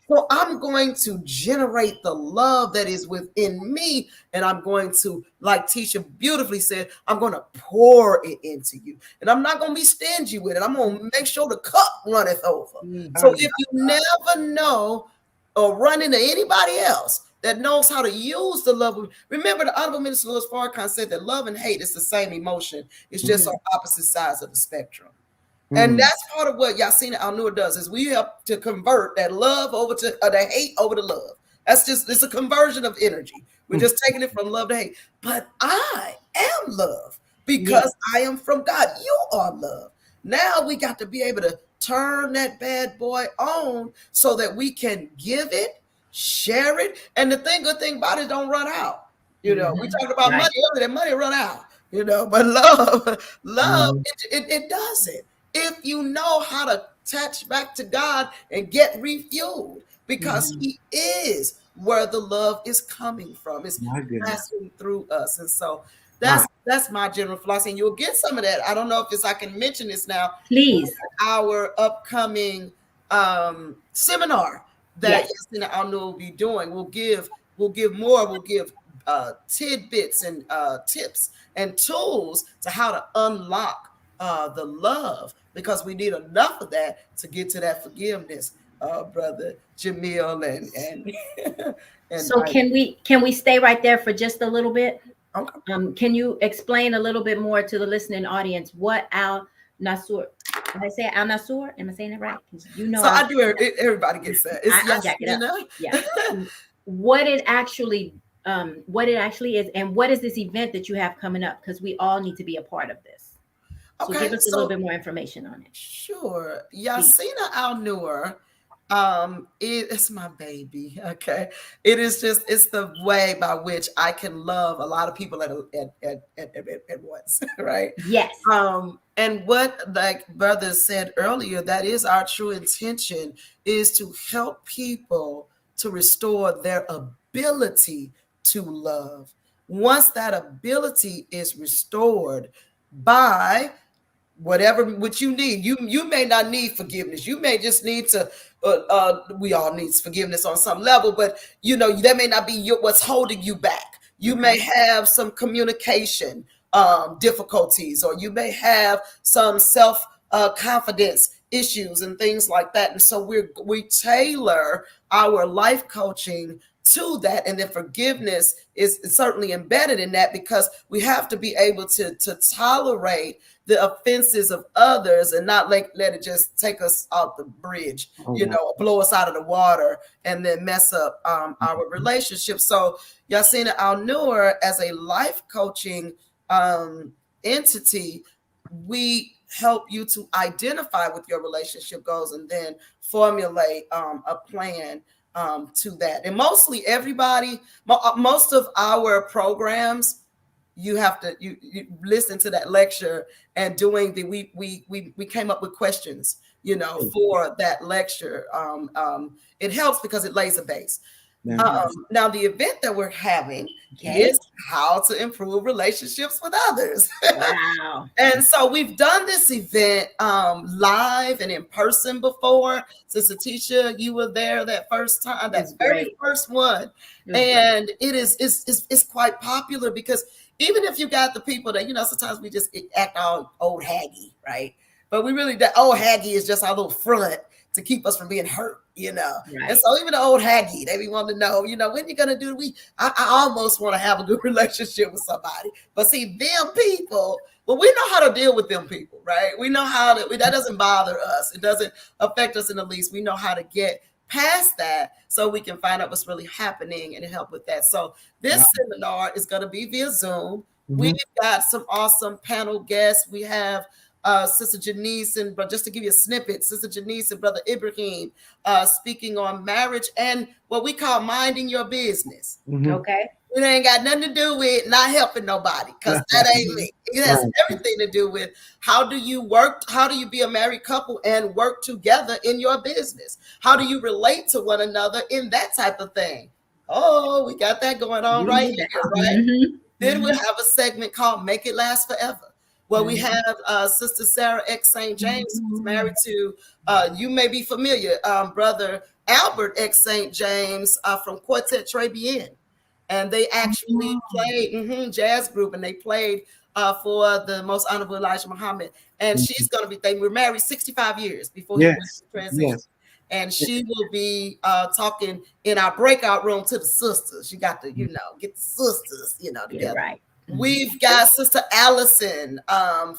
So I'm going to generate the love that is within me. And I'm going to, like Tisha beautifully said, I'm going to pour it into you. And I'm not going to be stingy with it. I'm going to make sure the cup runneth over. So if you never know or run into anybody else that knows how to use the love. Remember, the Honorable Minister Louis Farrakhan said that love and hate is the same emotion. It's just on opposite sides of the spectrum. And that's part of what Yasina Al-Nur does, is we help to convert that love over to the hate over to love. It's a conversion of energy. We're just taking it from love to hate. But I am love because I am from God. You are love. Now we got to be able to turn that bad boy on so that we can give it, share it. And the good thing about it don't run out. We talked about money earlier, that money run out, but love, it doesn't. If you know how to attach back to God and get refueled, because he is where the love is coming from. It's passing through us. And so that's my general philosophy. And you'll get some of that. I don't know if I can mention this now. Please. Our upcoming seminar that Yasina Al-Nur will be doing. We'll give more. We'll give tidbits and tips and tools to how to unlock the love, because we need enough of that to get to that forgiveness, Brother Jamil and so can we stay right there for just a little bit? Okay. Can you explain a little bit more to the listening audience what Al-Nasur? Did I say Al-Nasur? Am I saying it right? So I do. Everybody gets that. It's Yasina. Yeah. What it actually is, and what is this event that you have coming up? Because we all need to be a part of this. So give us a little bit more information on it. Sure. Yasina Al-Nur, it's my baby. Okay. It's the way by which I can love a lot of people at once. Right. Yes. And what, like brother said earlier, that is our true intention, is to help people to restore their ability to love. Once that ability is restored by whatever which you need, you may not need forgiveness. You may just need to. We all need forgiveness on some level, but that may not be what's holding you back. You may have some communication difficulties, or you may have some self confidence issues and things like that. And so we tailor our life coaching to that, and then forgiveness is certainly embedded in that, because we have to be able to tolerate the offenses of others and not let it just take us out the bridge, blow us out of the water and then mess up our relationship. So Yasina Al-Nur, as a life coaching entity, we help you to identify with your relationship goals and then formulate a plan to that. And mostly everybody, most of our programs, you have to you listen to that lecture and doing the we came up with questions, you know, for that lecture. It helps because it lays a base. Now the event that we're having is how to improve relationships with others. Wow. And so we've done this event live and in person before. Sister Tisha, you were there that first time, that very first one. And it's quite popular because even if you got the people that, you know, sometimes we just act all old haggy, right? But we really, the old haggy is just our little front to keep us from being hurt, you know. Right. And so even the old haggy, they be wanting to know, you know, when you gonna do I almost want to have a good relationship with somebody. But see, them people, well, we know how to deal with them people, right? We know how to, that doesn't bother us. It doesn't affect us in the least. We know how to get past that so we can find out what's really happening and help with that. So this seminar is going to be via Zoom. We've got some awesome panel guests. We have Sister Janice and, but just to give you a snippet, Sister Janice and Brother Ibrahim speaking on marriage and what we call minding your business. Okay. It ain't got nothing to do with not helping nobody, because that ain't me. It has everything to do with how do you work, how do you be a married couple and work together in your business? How do you relate to one another in that type of thing? Oh, we got that going on right here, right? Then we'll have a segment called Make It Last Forever, where we have Sister Sarah X. St. James, who's married to, you may be familiar, Brother Albert X. St. James from Quartet Tres Bien. And they actually played jazz group, and they played for the Most Honorable Elijah Muhammad. And she's going to be, they were married 65 years before he went to transition. And she will be talking in our breakout room to the sisters. You got to, you know, get the sisters, you know, together. Right. We've got Sister Allison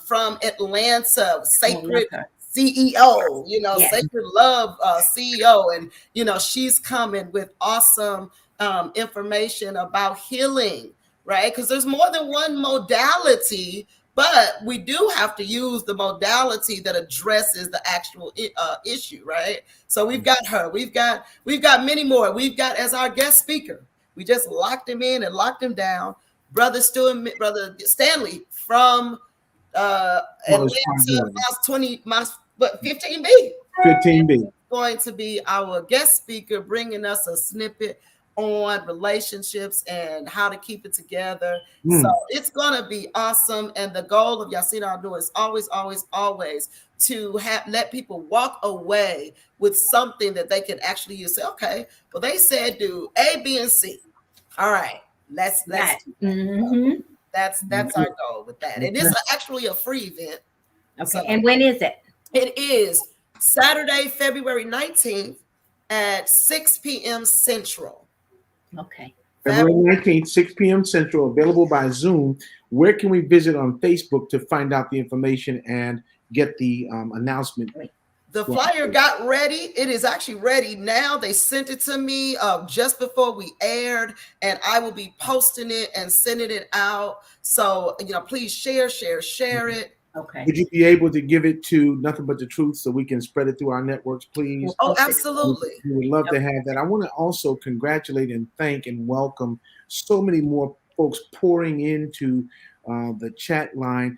from Atlanta, Sacred CEO, you know, Sacred Love CEO. And, you know, she's coming with awesome information about healing, right? Because there's more than one modality, but we do have to use the modality that addresses the actual issue, right? So we've got her. We've got many more. We've got as our guest speaker. We just locked him in and locked him down. Brother Stanley from Atlanta, 15B. 15B. Going to be our guest speaker, bringing us a snippet on relationships and how to keep it together. So it's going to be awesome. And the goal of Yasin Ardua is always, always, always to let people walk away with something that they can actually use. Say, okay, well, they said do A, B, and C. All right, let's do that. That's our goal with that. And this is actually a free event. Okay, so, and when is it? It is Saturday, February 19th at 6 p.m. Central. Okay. February 19th, 6 p.m. Central, available by Zoom. Where can we visit on Facebook to find out the information and get the announcement? The flyer got ready. It is actually ready now. They sent it to me just before we aired, and I will be posting it and sending it out. So, you know, please share it. Okay. Would you be able to give it to Nothing But the Truth so we can spread it through our networks, please? Oh, absolutely. We would love to have that. I want to also congratulate and thank and welcome so many more folks pouring into the chat line.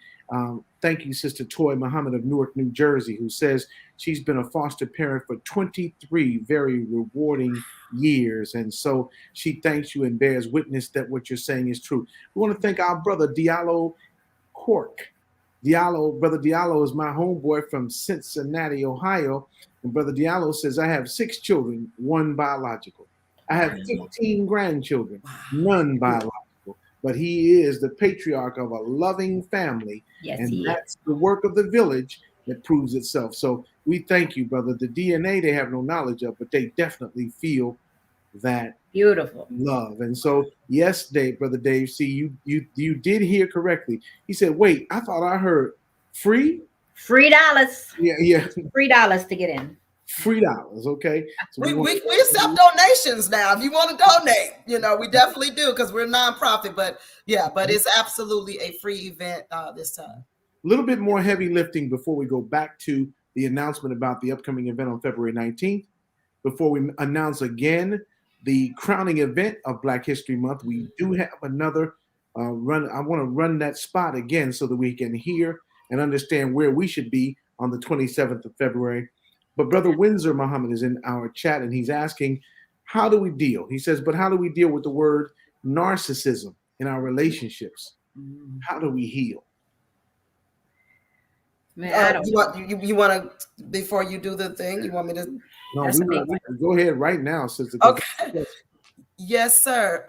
Thank you, Sister Toy Muhammad of Newark, New Jersey, who says she's been a foster parent for 23 very rewarding years. And so she thanks you and bears witness that what you're saying is true. We want to thank our brother Diallo Cork. Brother Diallo is my homeboy from Cincinnati, Ohio. And Brother Diallo says, I have 6 children, 1 biological. I have 15 grandchildren, none biological. But he is the patriarch of a loving family. Yes, and that's the work of the village that proves itself. So we thank you, brother. The DNA they have no knowledge of, but they definitely feel that beautiful love. And so, yes, Brother Dave, see, you did hear correctly. He said, wait, I thought I heard free dollars. Yeah. $3 to get in. $3, okay. So we accept donations now. If you want to donate, you know, we definitely do because we're a nonprofit. But yeah, but it's absolutely a free event this time. little bit more heavy lifting before we go back to the announcement about the upcoming event on February 19th. Before we announce again the crowning event of Black History Month, we do have another run. I want to run that spot again so that we can hear and understand where we should be on the 27th of February. But Brother Windsor Muhammad is in our chat, and he's asking, how do we deal? He says, but how do we deal with the word narcissism in our relationships? How do we heal? Man, I don't you want to, before you do the thing, you want me to? No, we go ahead right now, sister. Okay. Yes, sir.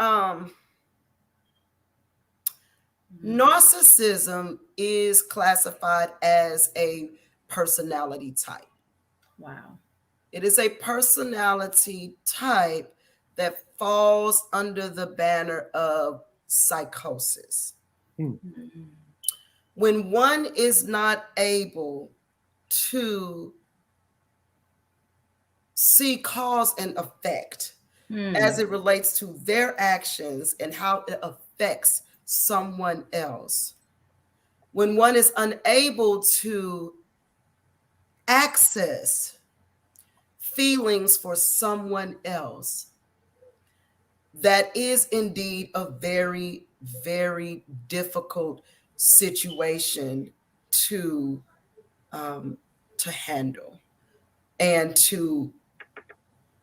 Narcissism is classified as a personality type. Wow. It is a personality type that falls under the banner of psychosis. When one is not able to see cause and effect as it relates to their actions and how it affects someone else, when one is unable to access feelings for someone else, that is indeed a very, very difficult situation to handle, and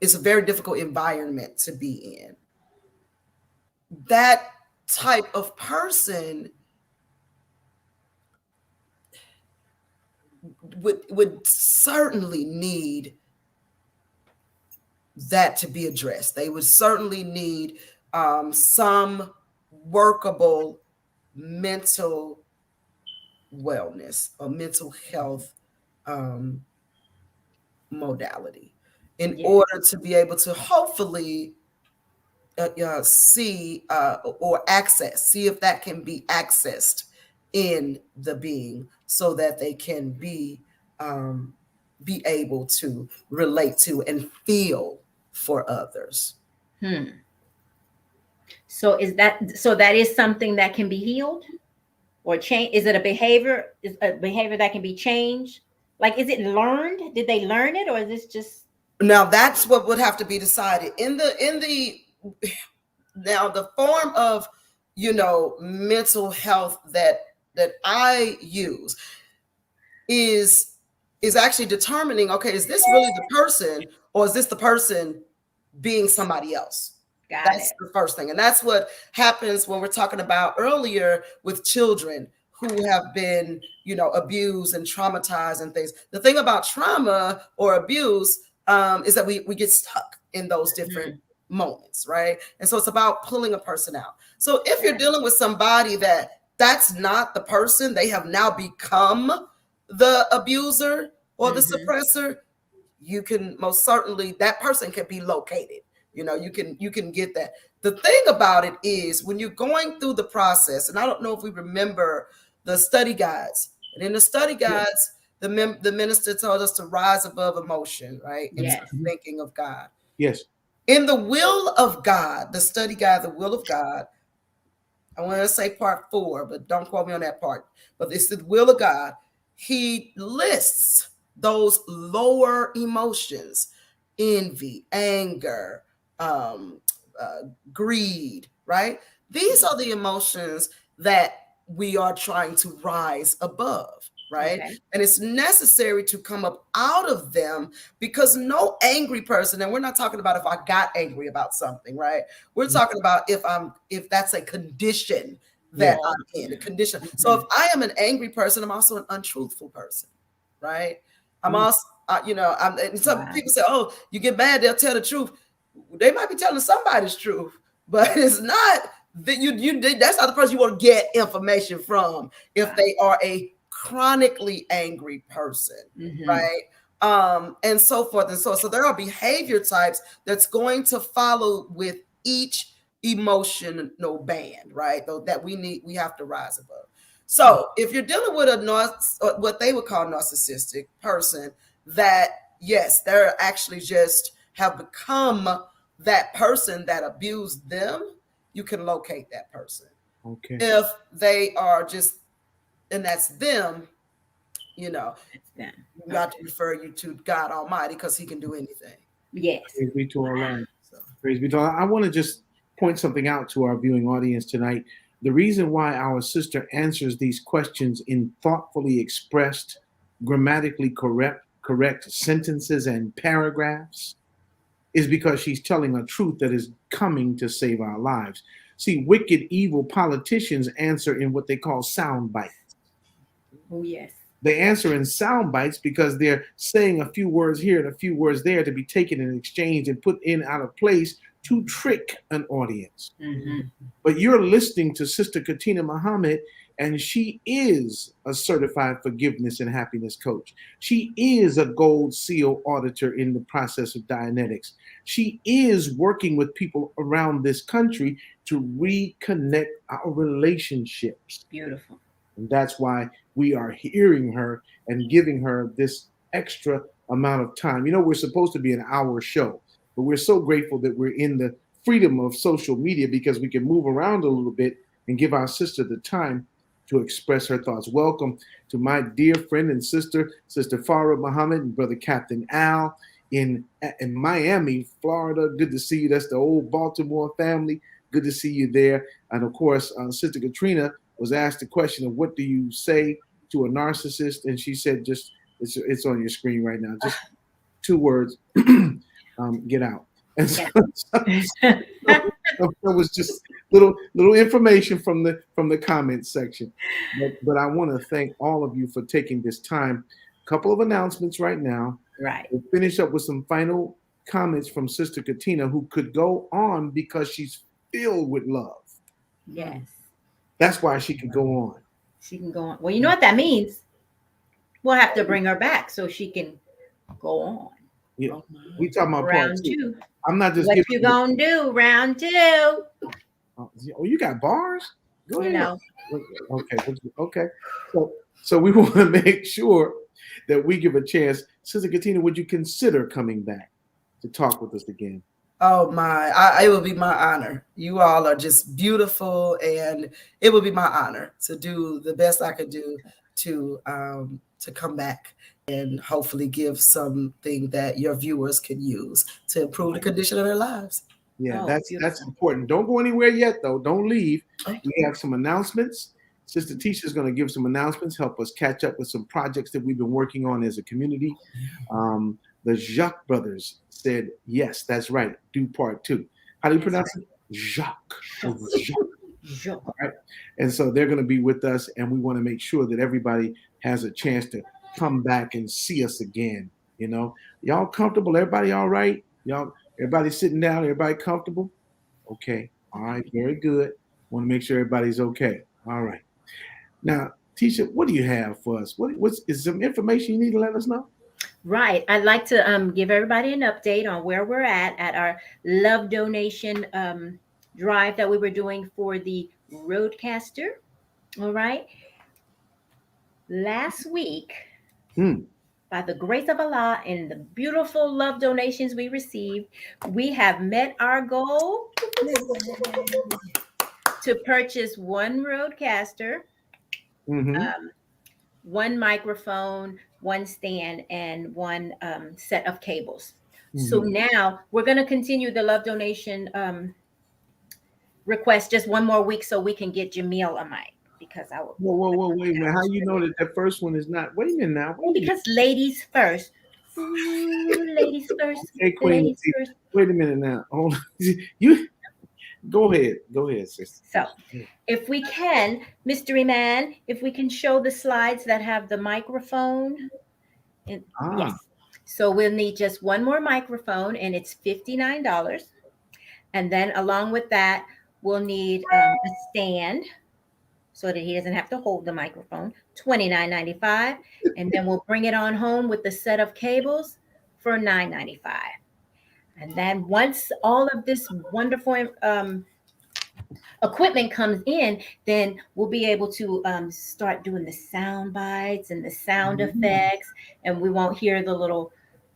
it's a very difficult environment to be in. That type of person would certainly need that to be addressed. They would certainly need some workable mental wellness or mental health modality in order to be able to hopefully see if that can be accessed in the being, so that they can be able to relate to and feel for others. So that is something that can be healed or change? Is it a behavior? Is a behavior that can be changed? Like, is it learned? Did they learn it, or is this just? Now that's what would have to be decided now the form of mental health that I use is actually determining, okay, is this really the person, or is this the person being somebody else? That's the first thing. And that's what happens when we're talking about earlier with children who have been, abused and traumatized and things. The thing about trauma or abuse is that we get stuck in those different moments, right? And so it's about pulling a person out. So if you're dealing with somebody that's not the person, they have now become the abuser or the suppressor, you can most certainly, that person can be located. You can get that. The thing about it is, when you're going through the process, and I don't know if we remember the study guides, and in the study guides, the minister told us to rise above emotion, right? And start thinking of God. Yes. In the will of God, the study guide, the will of God, I want to say part 4, but don't quote me on that part. But it's the will of God. He lists those lower emotions: envy, anger, greed, right? These are the emotions that we are trying to rise above, right? Okay. And it's necessary to come up out of them, because no angry person, and we're not talking about if I got angry about something, right? We're talking about if that's a condition that I'm in, a condition. So if I am an angry person, I'm also an untruthful person, right? I'm also, and some people say, oh, you get mad, they'll tell the truth. They might be telling somebody's truth, but it's not that that's not the person you want to get information from if they are a chronically angry person, right? And so forth and so on. So there are behavior types that's going to follow with each emotional band, right? That we have to rise above. So if you're dealing with what they would call narcissistic person, that yes, they're actually just have become that person that abused them, you can locate that person. Okay. If they are just and that's them, you know, Yeah. you got to refer you to God Almighty because He can do anything. Yes. Praise be to our Lord. So, Praise be to Allah. I want to just point something out to our viewing audience tonight. The reason why our sister answers these questions in thoughtfully expressed, grammatically correct sentences and paragraphs is because she's telling a truth that is coming to save our lives. See, wicked, evil politicians answer in what they call sound bites. Oh, yes. They answer in sound bites because they're saying a few words here and a few words there to be taken and exchanged and put in out of place to trick an audience. Mm-hmm. But you're listening to Sister Catina Muhammad, and she is a certified forgiveness and happiness coach. She is a gold seal auditor in the process of Dianetics. She is working with people around this country to reconnect our relationships. Beautiful. And that's why we are hearing her and giving her this extra amount of time. You know, we're supposed to be an hour show, but we're so grateful that we're in the freedom of social media because we can move around a little bit and give our sister the time to express her thoughts. Welcome to my dear friend and sister, Sister Farah Muhammad and Brother Captain Al in Miami, Florida. Good to see you. That's the old Baltimore family. Good to see you there. And of course, Sister Katrina was asked the question of what do you say to a narcissist? And she said, just, it's on your screen right now. Just 2 words, get out. And so, it was just little information from the comments section. But I want to thank all of you for taking this time. A couple of announcements right now. Right. We'll finish up with some final comments from Sister Catina, who could go on because she's filled with love. Yes. That's why she could go on. She can go on. Well, you know what that means? We'll have to bring her back so she can go on. Yeah, we talking about round 2. I'm not just what giving you gonna do round 2. Oh, you got bars? Go ahead. You know. Okay. So we want to make sure that we give a chance. Sister Catina, would you consider coming back to talk with us again? Oh my, it will be my honor. You all are just beautiful, and it will be my honor to do the best I could do to come back and hopefully give something that your viewers can use to improve the condition of their lives. Yeah, that's important. Don't go anywhere yet, though. Don't leave. We have some announcements. Sister Tisha is going to give some announcements, help us catch up with some projects that we've been working on as a community. The Jacques brothers said, yes, that's right. Do part 2. How do you pronounce it? Jacques. Jacques. All right. And so they're going to be with us, and we want to make sure that everybody has a chance to come back and see us again. You know, y'all comfortable? Everybody all right? Everybody sitting down? Everybody comfortable? Okay. All right. Very good. Want to make sure everybody's okay. All right. Now, Tisha, what do you have for us? What's some information you need to let us know? Right. I'd like to give everybody an update on where we're at our love donation drive that we were doing for the Roadcaster. All right. Last week, by the grace of Allah and the beautiful love donations we received, we have met our goal to purchase 1 Roadcaster, 1 microphone, 1 stand, and 1 set of cables. So now we're going to continue the love donation request just 1 more week so we can get Jamil a mic. Because I will. Whoa, wait a minute. How you know that first one is not? Wait a minute now. Because ladies first. Ooh, ladies first. Hey, Queen. Ladies first. Wait a minute now. Hold on. You go ahead, sister. So, if we can, Mystery Man, if we can show the slides that have the microphone. Yes. So we'll need just 1 more microphone, and it's $59. And then along with that, we'll need a stand, so that he doesn't have to hold the microphone, $29.95. And then we'll bring it on home with the set of cables for $9.95. And then once all of this wonderful equipment comes in, then we'll be able to start doing the sound bites and the sound effects. And we won't hear the little,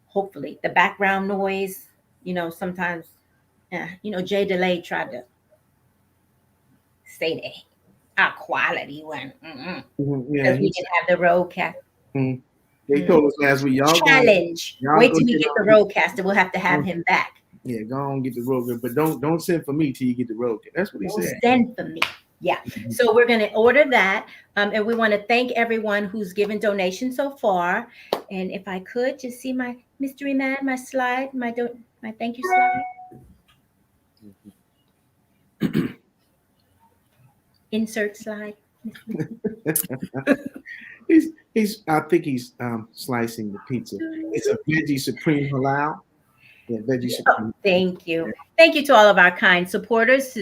hopefully, the background noise. You know, sometimes, Jay DeLay tried to say that. our quality one. Yeah, Because we didn't have the roadcaster. They told us last week, y'all challenge. Wait till we get the roadcaster. We'll have to have him back. Yeah, go on get the road, but don't send for me till you get the road. That's what he said. Send for me. Yeah. So we're going to order that, and we want to thank everyone who's given donations so far. And if I could just see my mystery man, my slide, my thank you slide. Insert slide. I think he's slicing the pizza. It's a veggie supreme halal. Yeah, veggie supreme. Thank you. Thank you to all of our kind supporters.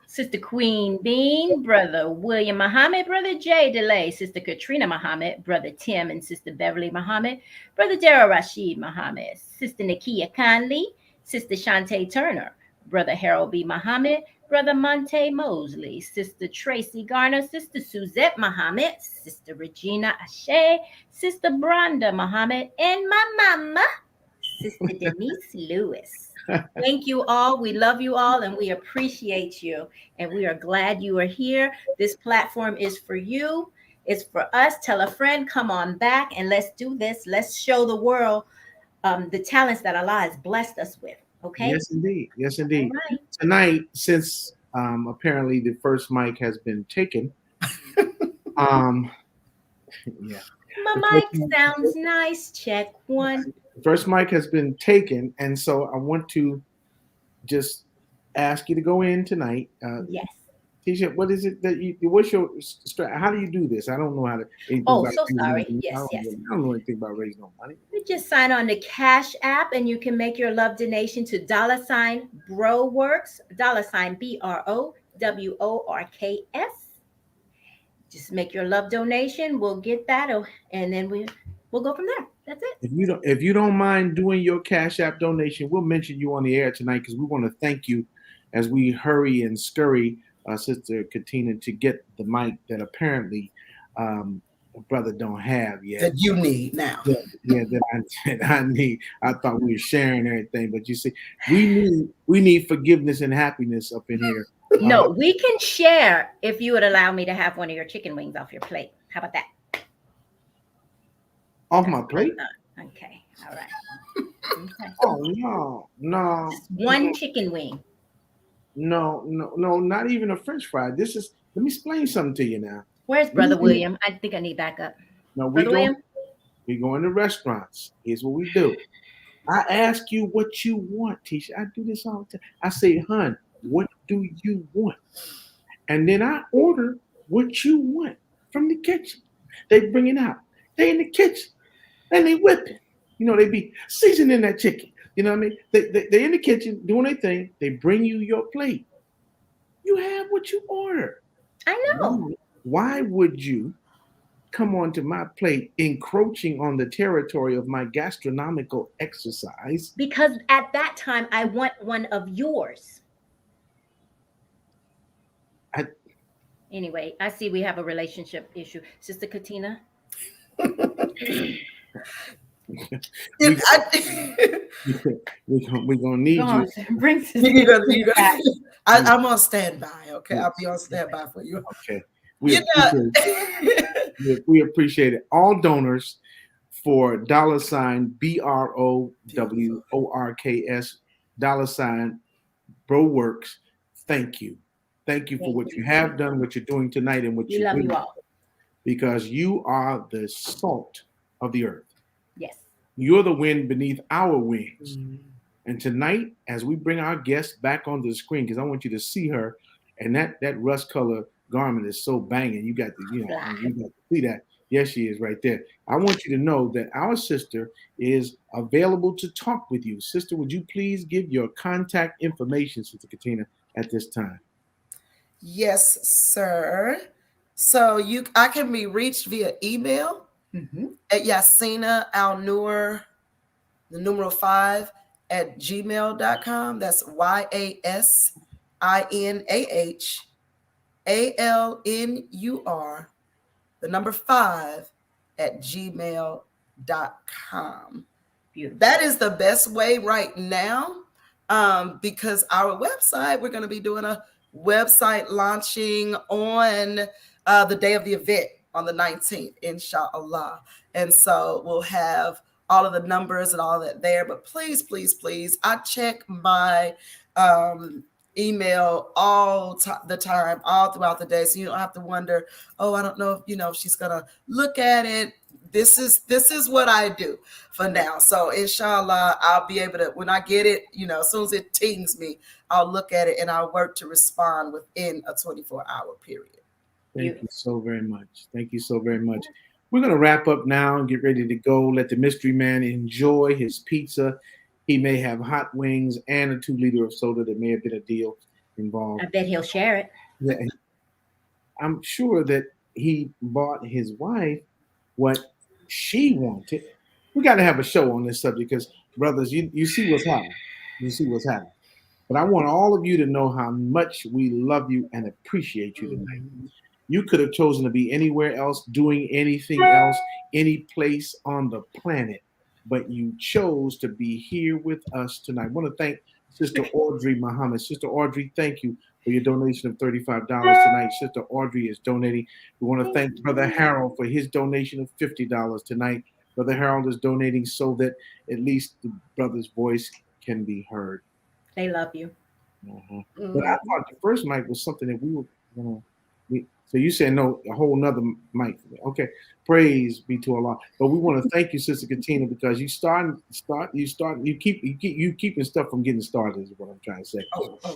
Sister Queen Bean, Brother William Muhammad, Brother Jay DeLay, Sister Katrina Muhammad, Brother Tim and Sister Beverly Muhammad, Brother Dara Rashid Muhammad, Sister Nakia Conley, Sister Shantae Turner, Brother Harold B. Muhammad, Brother Monte Mosley, Sister Tracy Garner, Sister Suzette Muhammad, Sister Regina Ashe, Sister Branda Muhammad, and my mama, Sister Denise Lewis. Thank you all. We love you all and we appreciate you. And we are glad you are here. This platform is for you. It's for us. Tell a friend, come on back and let's do this. Let's show the world the talents that Allah has blessed us with. Okay? Yes, indeed. Yes, indeed. Right. Tonight, since apparently the first mic has been taken, yeah. My mic sounds nice. Check one. The first mic has been taken, and so I want to just ask you to go in tonight. Yes. Tisha, what is it that you? What's your? How do you do this? I don't know how to. Sorry. Yes. I don't know anything about raising no money. You just sign on the Cash app, and you can make your love donation to $BroWorks, $BroWorks. Just make your love donation. We'll get that, and then we'll go from there. That's it. If you don't mind doing your Cash App donation, we'll mention you on the air tonight because we want to thank you as we hurry and scurry, Sister Catina, to get the mic that apparently brother don't have yet. That you need now. Yeah, that I need. I thought we were sharing everything, but you see, we need forgiveness and happiness up in here. No, we can share if you would allow me to have one of your chicken wings off your plate. How about that? Off my plate? Okay. All right. Okay. Oh no. Just one chicken wing. No, not even a French fry. Let me explain something to you now. Where's Brother William? I think I need backup. No, we go into restaurants. Here's what we do. I ask you what you want, Tisha. I do this all the time. I say, "Hun, what do you want?" And then I order what you want from the kitchen. They bring it out. They in the kitchen and they whip it. They be seasoning that chicken. You know what I mean? They in the kitchen doing their thing. They bring you your plate. You have what you order. I know. Why would you come onto my plate encroaching on the territory of my gastronomical exercise? Because at that time, I want one of yours. Anyway, I see we have a relationship issue. Sister Catina? We're gonna need you. Bring I'm on standby. Okay, I'll be on standby for you. Okay, we appreciate it. All donors for $BroWorks BroWorks. Thank you for what you have done, what you're doing tonight, and what we love you all. Because you are the salt of the earth. Yes. You're the wind beneath our wings. Mm-hmm. And tonight, as we bring our guest back onto the screen, because I want you to see her, and that rust color garment is so banging. You got to see that. Yes, she is right there. I want you to know that our sister is available to talk with you. Sister, would you please give your contact information, Sister Catina, at this time? Yes, sir. So I can be reached via email at Yasina Al-Nur, the numeral 5 at gmail.com. That's YASINAHALNUR, the number 5 at gmail.com. Beautiful. That is the best way right now, because our website, we're going to be doing a website launching on the day of the event on the 19th, inshallah. And so we'll have all of the numbers and all that there. But please, please, please, I check my email the time, all throughout the day. So you don't have to wonder, oh, I don't know if, if she's going to look at it. This is what I do for now. So inshallah, I'll be able to, when I get it, as soon as it tings me, I'll look at it and I'll work to respond within a 24-hour period. Thank you so very much. Thank you so very much. We're going to wrap up now and get ready to go. Let the mystery man enjoy his pizza. He may have hot wings and a 2-liter of soda. There may have been a deal involved. I bet he'll share it. Yeah. I'm sure that he bought his wife what she wanted. We got to have a show on this subject because, brothers, you see what's happening. You see what's happening. But I want all of you to know how much we love you and appreciate you tonight. You could have chosen to be anywhere else, doing anything else, any place on the planet, but you chose to be here with us tonight. I want to thank Sister Audrey Muhammad. Sister Audrey, thank you for your donation of $35 tonight. Sister Audrey is donating. We want to thank Brother Harold for his donation of $50 tonight. Brother Harold is donating so that at least the brother's voice can be heard. They love you. But I thought the first mic was something that we were, so you said no, a whole nother mic. Okay, praise be to Allah. But we want to thank you, Sister Catina, because you keeping stuff from getting started is what I'm trying to say.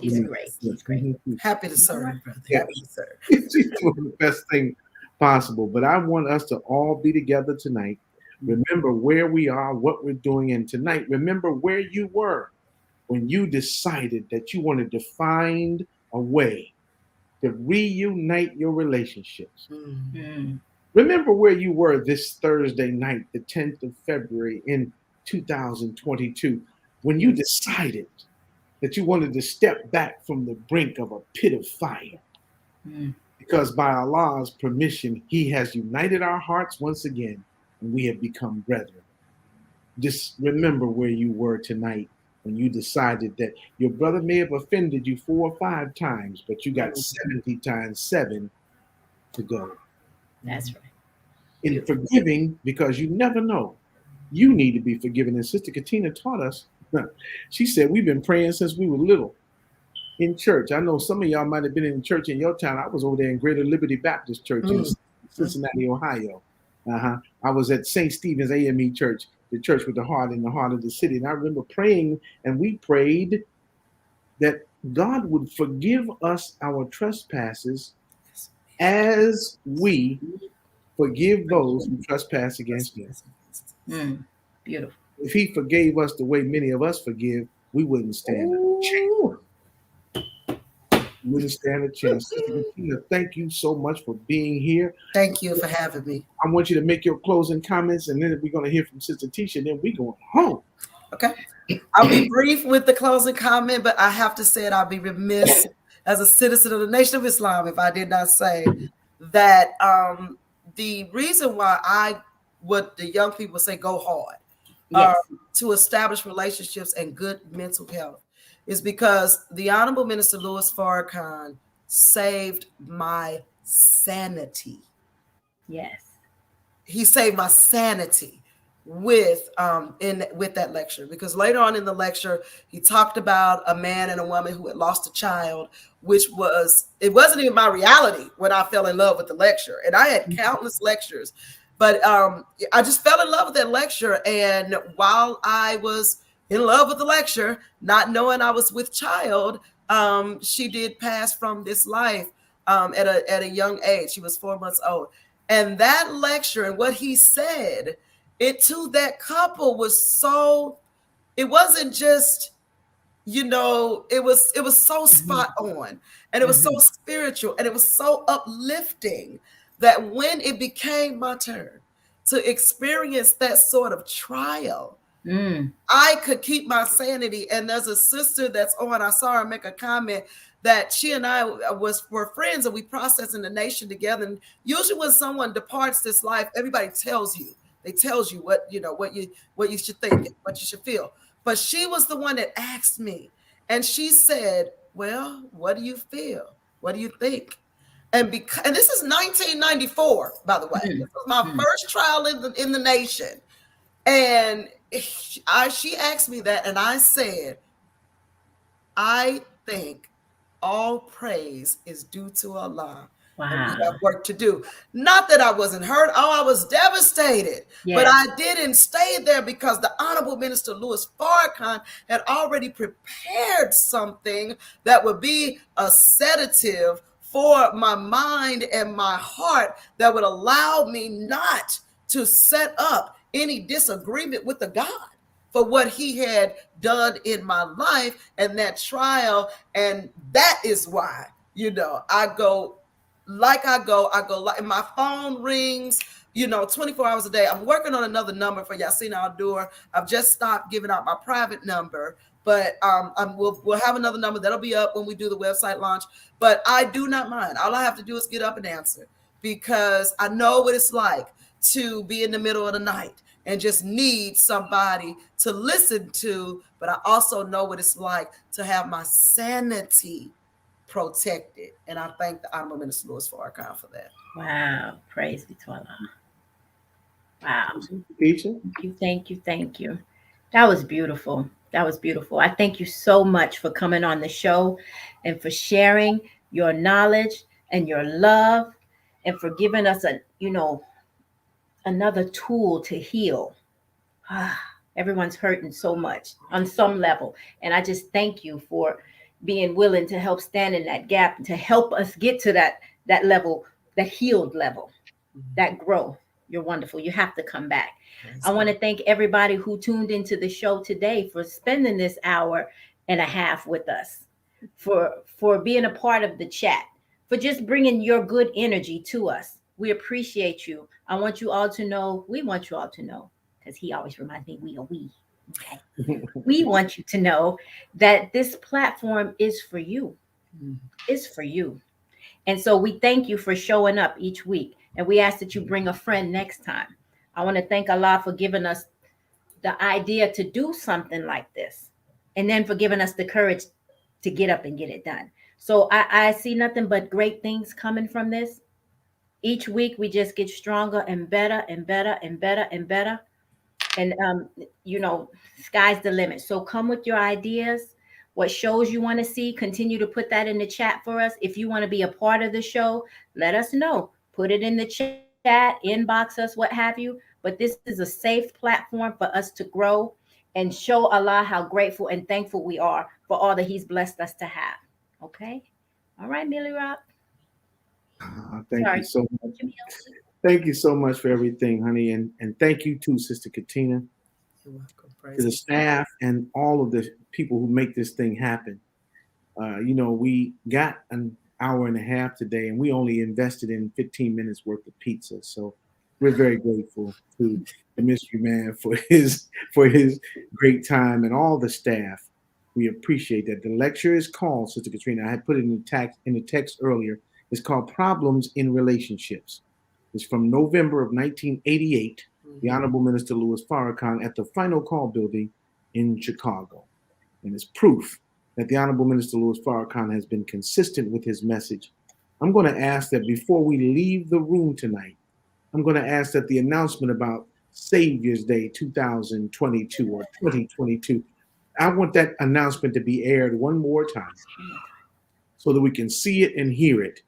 She's great. She's great. Happy to serve, brother. Happy to serve. She's doing the best thing possible. But I want us to all be together tonight. Remember where we are, what we're doing, and tonight, remember where you were when you decided that you wanted to find a way to reunite your relationships. Remember where you were this Thursday night, the 10th of February in 2022, when you decided that you wanted to step back from the brink of a pit of fire. Because by Allah's permission, He has united our hearts once again, and we have become brethren. Just remember where you were tonight when you decided that your brother may have offended you 4 or 5 times, but you got 70 times 7 to go. That's right. In forgiving, because you never know, you need to be forgiven. And Sister Catina taught us, she said, we've been praying since we were little in church. I know some of y'all might have been in church in your town. I was over there in Greater Liberty Baptist Church in Cincinnati, Ohio. I was at St. Stephen's AME Church, the church with the heart in the heart of the city. And I remember praying, and we prayed that God would forgive us our trespasses as we forgive those who trespass against us. Beautiful. If He forgave us the way many of us forgive, we wouldn't stand a chance. Wouldn't stand a chance. Sister Catina, thank you so much for being here. Thank you for having me. I want you to make your closing comments, and then we're going to hear from Sister Tisha, and then we're going home. Okay. I'll be brief with the closing comment, but I have to say it, I'll be remiss as a citizen of the Nation of Islam if I did not say that the reason why what the young people say go hard to establish relationships and good mental health is because the Honorable Minister Louis Farrakhan saved my sanity. Yes. He saved my sanity with that lecture, because later on in the lecture, he talked about a man and a woman who had lost a child, it wasn't even my reality when I fell in love with the lecture. And I had countless lectures, but I just fell in love with that lecture. And while I was in love with the lecture, not knowing I was with child, she did pass from this life at a young age. She was 4 months old. And that lecture and what he said, it to that couple was so, it wasn't just, it was so spot on, and it was so spiritual, and it was so uplifting that when it became my turn to experience that sort of trial, I could keep my sanity. And there's a sister that's on, I saw her make a comment that she and I were friends, and we process in the nation together. And usually when someone departs this life, everybody tells you what you should think, what you should feel. But she was the one that asked me, and she said, well, what do you feel? What do you think? And this is 1994, by the way. This was my first trial in the nation. And she asked me that, and I said, I think all praise is due to Allah. Wow. And we have work to do. Not that I wasn't hurt. Oh, I was devastated. Yes. But I didn't stay there because the Honorable Minister Louis Farrakhan had already prepared something that would be a sedative for my mind and my heart that would allow me not to set up any disagreement with the God for what he had done in my life and that trial. And that is why, I go, and my phone rings, 24 hours a day. I'm working on another number for Yasina Al-Dur. I've just stopped giving out my private number, but we'll have another number that'll be up when we do the website launch. But I do not mind. All I have to do is get up and answer, because I know what it's like to be in the middle of the night and just need somebody to listen to. But I also know what it's like to have my sanity protected. And I thank the Honorable Minister Louis Farrakhan for that. Wow. Praise be to Allah. Wow. Thank you. That was beautiful. I thank you so much for coming on the show and for sharing your knowledge and your love and for giving us another tool to heal. Everyone's hurting so much on some level. And I just thank you for being willing to help stand in that gap and to help us get to that level, that healed level, that growth. You're wonderful. You have to come back. I want to thank everybody who tuned into the show today for spending this hour and a half with us, for being a part of the chat, for just bringing your good energy to us. We appreciate you. We want you all to know, because he always reminds me, we. Okay. We want you to know that this platform is for you. It's for you. And so we thank you for showing up each week. And we ask that you bring a friend next time. I want to thank Allah for giving us the idea to do something like this. And then for giving us the courage to get up and get it done. So I see nothing but great things coming from this. Each week we just get stronger and better and better and better and better. And, sky's the limit. So come with your ideas, what shows you want to see. Continue to put that in the chat for us. If you want to be a part of the show, let us know. Put it in the chat, inbox us, what have you. But this is a safe platform for us to grow and show Allah how grateful and thankful we are for all that he's blessed us to have. Okay? All right, Millie Rock. Thank you so much. Thank you so much for everything, honey. And thank you too, Sister Catina, to the staff and all of the people who make this thing happen. We got an hour and a half today, and we only invested in 15 minutes worth of pizza. So we're very grateful to the mystery man for his great time and all the staff. We appreciate that. The lecture is called, Sister Katrina, I had put it in the text earlier. It's called Problems in Relationships. It's from November of 1988, the Honorable Minister Louis Farrakhan at the Final Call building in Chicago. And it's proof that the Honorable Minister Louis Farrakhan has been consistent with his message. I'm going to ask that before we leave the room tonight, I'm going to ask that the announcement about Savior's Day 2022 or 2022, I want that announcement to be aired one more time so that we can see it and hear it.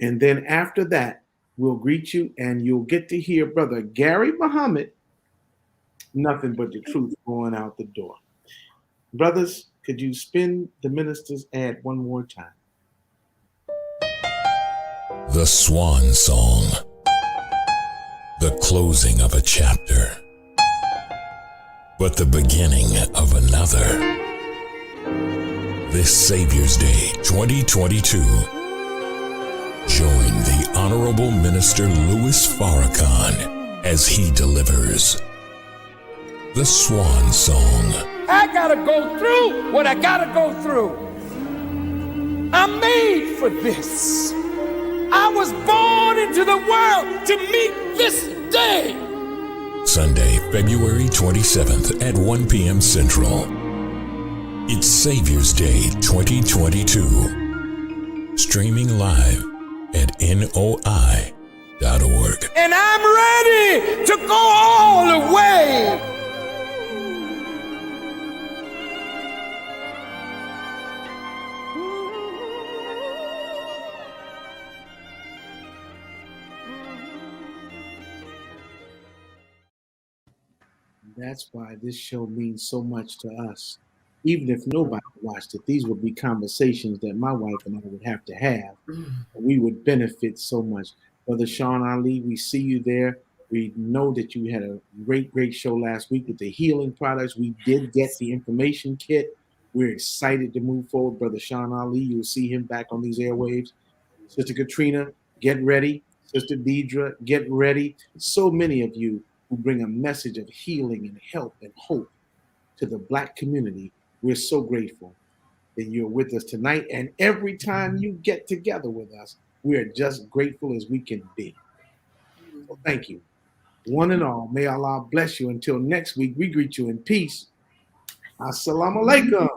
And then after that, we'll greet you and you'll get to hear Brother Gary Muhammad, nothing but the truth going out the door. Brothers, could you spin the minister's ad one more time? The Swan Song. The closing of a chapter, but the beginning of another. This Savior's Day 2022, join the Honorable Minister Louis Farrakhan as he delivers the Swan Song. I gotta go through what I gotta go through. I'm made for this. I was born into the world to meet this day. Sunday, February 27th at 1 p.m. Central. It's Savior's Day 2022. Streaming live at NOI.org. And I'm ready to go all the way. That's why this show means so much to us. Even if nobody watched it, these would be conversations that my wife and I would have to have. And we would benefit so much. Brother Sean Ali, we see you there. We know that you had a great show last week with the healing products. We did get the information kit. We're excited to move forward. Brother Sean Ali, you'll see him back on these airwaves. Sister Catina, get ready. Sister Deidre, get ready. So many of you who bring a message of healing and help and hope to the Black community. We're so grateful that you're with us tonight. And every time you get together with us, we are just grateful as we can be. So thank you. One and all, may Allah bless you. Until next week, we greet you in peace. Assalamu alaikum.